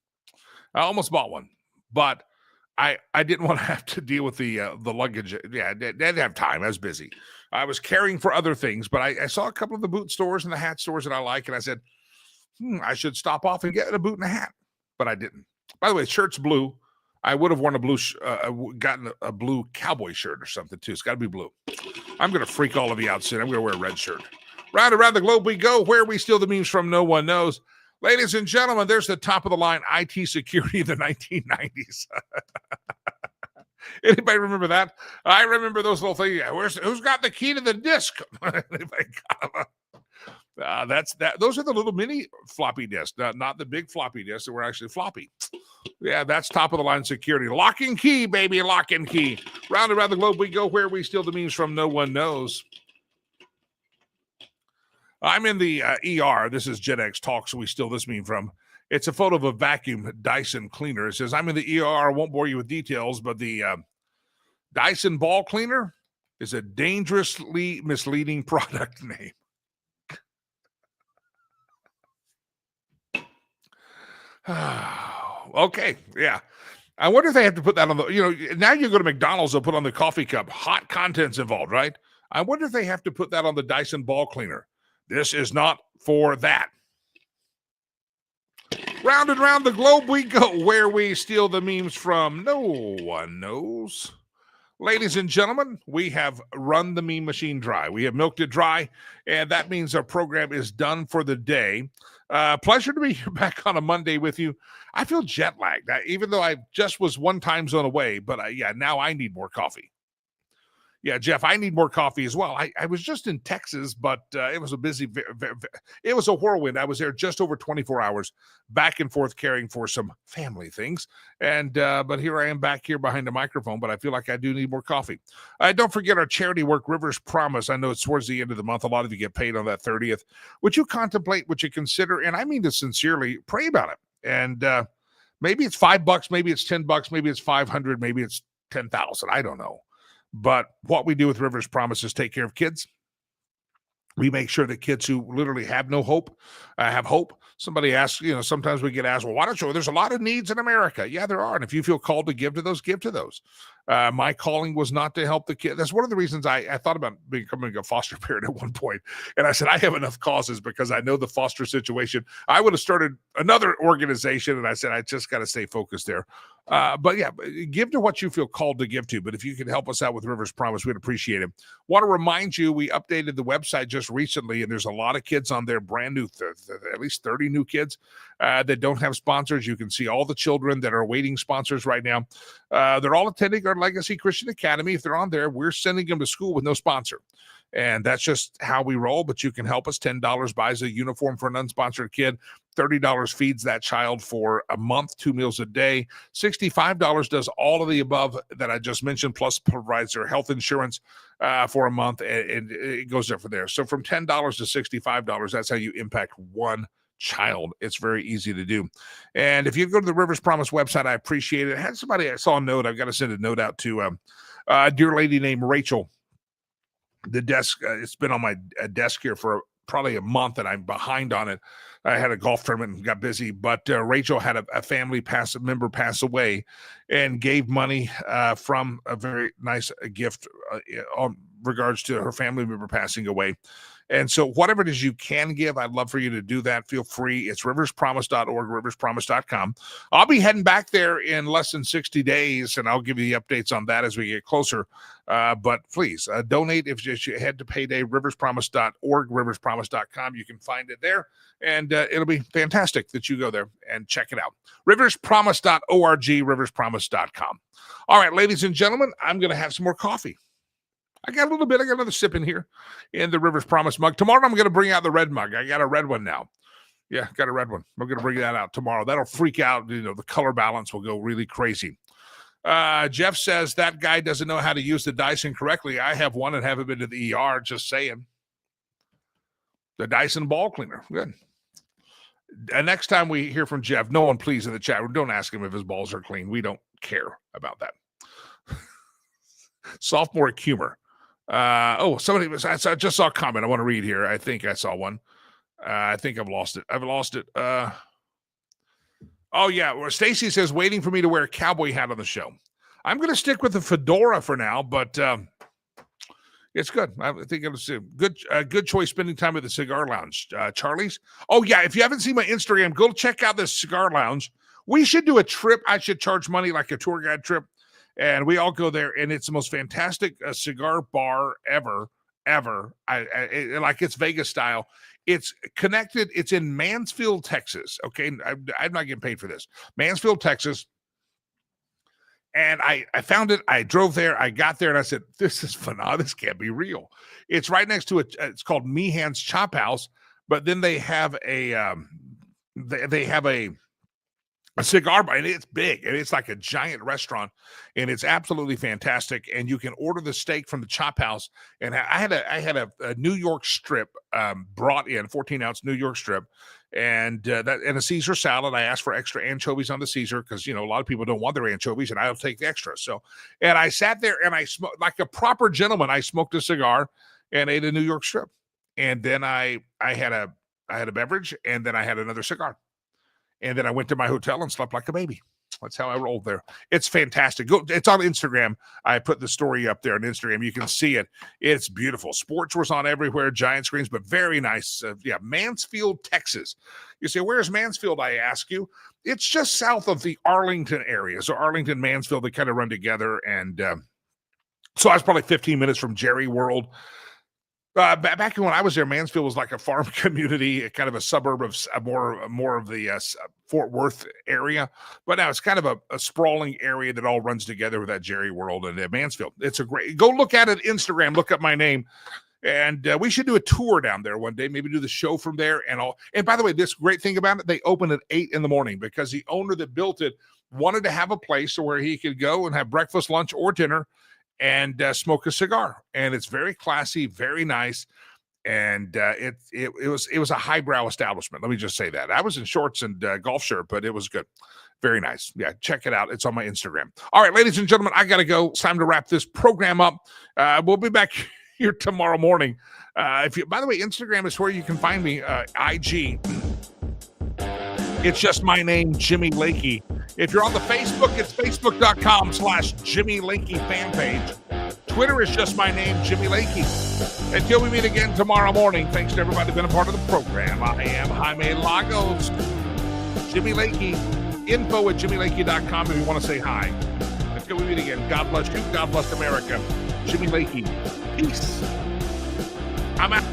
I almost bought one, but I didn't want to have to deal with the luggage. Yeah, I didn't have time. I was busy. I was caring for other things, but I saw a couple of the boot stores and the hat stores that I like, and I said, I should stop off and get a boot and a hat, but I didn't. By the way, shirt's blue. I would have worn a blue, gotten a blue cowboy shirt or something too. It's got to be blue. I'm going to freak all of you out soon. I'm going to wear a red shirt. Round around the globe we go. Where we steal the memes from, no one knows. Ladies and gentlemen, there's the top of the line IT security of the 1990s. Anybody remember that? I remember those little things. Who's got the key to the disc? Those are the little mini floppy disks, not the big floppy disks that were actually floppy. Yeah, that's top of the line security. Lock and key, baby, lock and key. Round around the globe we go. Where we steal the memes from, no one knows. I'm in the ER. This is Gen X Talk, so we steal this meme from. It's a photo of a vacuum Dyson cleaner. It says, I'm in the ER. I won't bore you with details, but the Dyson ball cleaner is a dangerously misleading product name. Okay, yeah. I wonder if they have to put that on the, now you go to McDonald's, they'll put on the coffee cup, hot contents involved, right? I wonder if they have to put that on the Dyson ball cleaner. This is not for that. Round and round the globe we go. Where we steal the memes from, no one knows. Ladies and gentlemen, we have run the meme machine dry. We have milked it dry, and that means our program is done for the day. Pleasure to be here back on a Monday with you. I feel jet lagged, even though I just was one time zone away, but now I need more coffee. Yeah, Jeff, I need more coffee as well. I was just in Texas, but it was a busy, it was a whirlwind. I was there just over 24 hours, back and forth caring for some family things. And but here I am back here behind the microphone, but I feel like I do need more coffee. Don't forget our charity work, Rivers Promise. I know it's towards the end of the month. A lot of you get paid on that 30th. Would you contemplate, would you consider, and I mean to sincerely, pray about it. And maybe it's $5, maybe it's $10, maybe it's 500, maybe it's 10,000. I don't know. But what we do with Rivers Promise is take care of kids. We make sure that kids who literally have no hope have hope. Somebody asks, sometimes we get asked, well, why don't you? There's a lot of needs in America. Yeah, there are. And if you feel called to give to those, give to those. My calling was not to help the kids. That's one of the reasons I thought about becoming a foster parent at one point. And I said, I have enough causes because I know the foster situation. I would have started another organization. And I said, I just got to stay focused there. But yeah, give to what you feel called to give to. But if you can help us out with Rivers Promise, we'd appreciate it. Want to remind you, we updated the website just recently, and there's a lot of kids on there, brand new, at least 30 new kids that don't have sponsors. You can see all the children that are awaiting sponsors right now. They're all attending our Legacy Christian Academy. If they're on there, we're sending them to school with no sponsor. And that's just how we roll. But you can help us. $10 buys a uniform for an unsponsored kid. $30 feeds that child for a month, 2 meals a day. $65 does all of the above that I just mentioned, plus provides their health insurance for a month, and it goes there from there. So from $10 to $65, that's how you impact one child. It's very easy to do. And if you go to the Rivers Promise website, I appreciate it. I had somebody, I saw a note. I've got to send a note out to a dear lady named Rachel. The desk, it's been on my desk here for probably a month, and I'm behind on it. I had a golf tournament and got busy, but Rachel had a family member pass away and gave money from a very nice gift on regards to her family member passing away. And so whatever it is you can give, I'd love for you to do that. Feel free. It's riverspromise.org, riverspromise.com. I'll be heading back there in less than 60 days, and I'll give you the updates on that as we get closer. But please donate if you head to payday, riverspromise.org, riverspromise.com. You can find it there, and it'll be fantastic that you go there and check it out. Riverspromise.org, riverspromise.com. All right, ladies and gentlemen, I'm going to have some more coffee. I got a little bit. I got another sip in here in the Rivers Promise mug. Tomorrow, I'm going to bring out the red mug. I got a red one now. Yeah, got a red one. We're going to bring that out tomorrow. That'll freak out. The color balance will go really crazy. Jeff says that guy doesn't know how to use the Dyson correctly. I have one and haven't been to the ER. Just saying. The Dyson ball cleaner. Good. Next time we hear from Jeff, no one please in the chat room, don't ask him if his balls are clean. We don't care about that. Sophomoric humor. Somebody was, I just saw a comment I want to read here. I think I saw one. I think I've lost it. Well, Stacy says, waiting for me to wear a cowboy hat on the show. I'm going to stick with the fedora for now, but it's good. I think it was a good choice spending time at the Cigar Lounge. Charlie's. Oh, yeah. If you haven't seen my Instagram, go check out this Cigar Lounge. We should do a trip. I should charge money like a tour guide trip. And we all go there, and it's the most fantastic cigar bar ever. Like it's Vegas style. It's connected. It's in Mansfield, Texas. Okay, I'm not getting paid for this. Mansfield, Texas. And I found it. I drove there. I got there, and I said, "This is phenomenal. This can't be real." It's right next to it. It's called Meehan's Chop House. But then they have a cigar bar, and it's big, and it's like a giant restaurant, and it's absolutely fantastic. And you can order the steak from the Chop House. And I had a New York strip brought in, 14-ounce New York strip, and a Caesar salad. I asked for extra anchovies on the Caesar because a lot of people don't want their anchovies, and I'll take the extra. So, and I sat there and I smoked like a proper gentleman. I smoked a cigar and ate a New York strip, and then I had a beverage, and then I had another cigar. And then I went to my hotel and slept like a baby. That's how I rolled there. It's fantastic. It's on Instagram. I put the story up there on Instagram. You can see it. It's beautiful. Sports was on everywhere, giant screens, but very nice. Mansfield, Texas. You say, where's Mansfield, I ask you? It's just south of the Arlington area. So Arlington, Mansfield, they kind of run together. And so I was probably 15 minutes from Jerry World. Back when I was there, Mansfield was like a farm community, kind of a suburb of more of the Fort Worth area. But now it's kind of a sprawling area that all runs together with that Jerry World and Mansfield. It's a great. Go look at it. Instagram. Look up my name, and we should do a tour down there one day. Maybe do the show from there and all. And by the way, this great thing about it, they open at 8 a.m. because the owner that built it wanted to have a place where he could go and have breakfast, lunch, or dinner and smoke a cigar. And it's very classy, very nice. And it was a highbrow establishment. Let me just say that. I was in shorts and golf shirt, but it was good. Very nice. Yeah, check it out. It's on my Instagram. All right, ladies and gentlemen, I got to go. It's time to wrap this program up. We'll be back here tomorrow morning. By the way, Instagram is where you can find me. IG. It's just my name, Jimmy Lakey. If you're on the Facebook, it's facebook.com/Jimmy Lakey fan page. Twitter is just my name, Jimmy Lakey. Until we meet again tomorrow morning, thanks to everybody who's been a part of the program. I am Jaime Lagos, Jimmy Lakey, info@jimmylakey.com if you want to say hi. Until we meet again, God bless you, God bless America. Jimmy Lakey, peace. I'm out.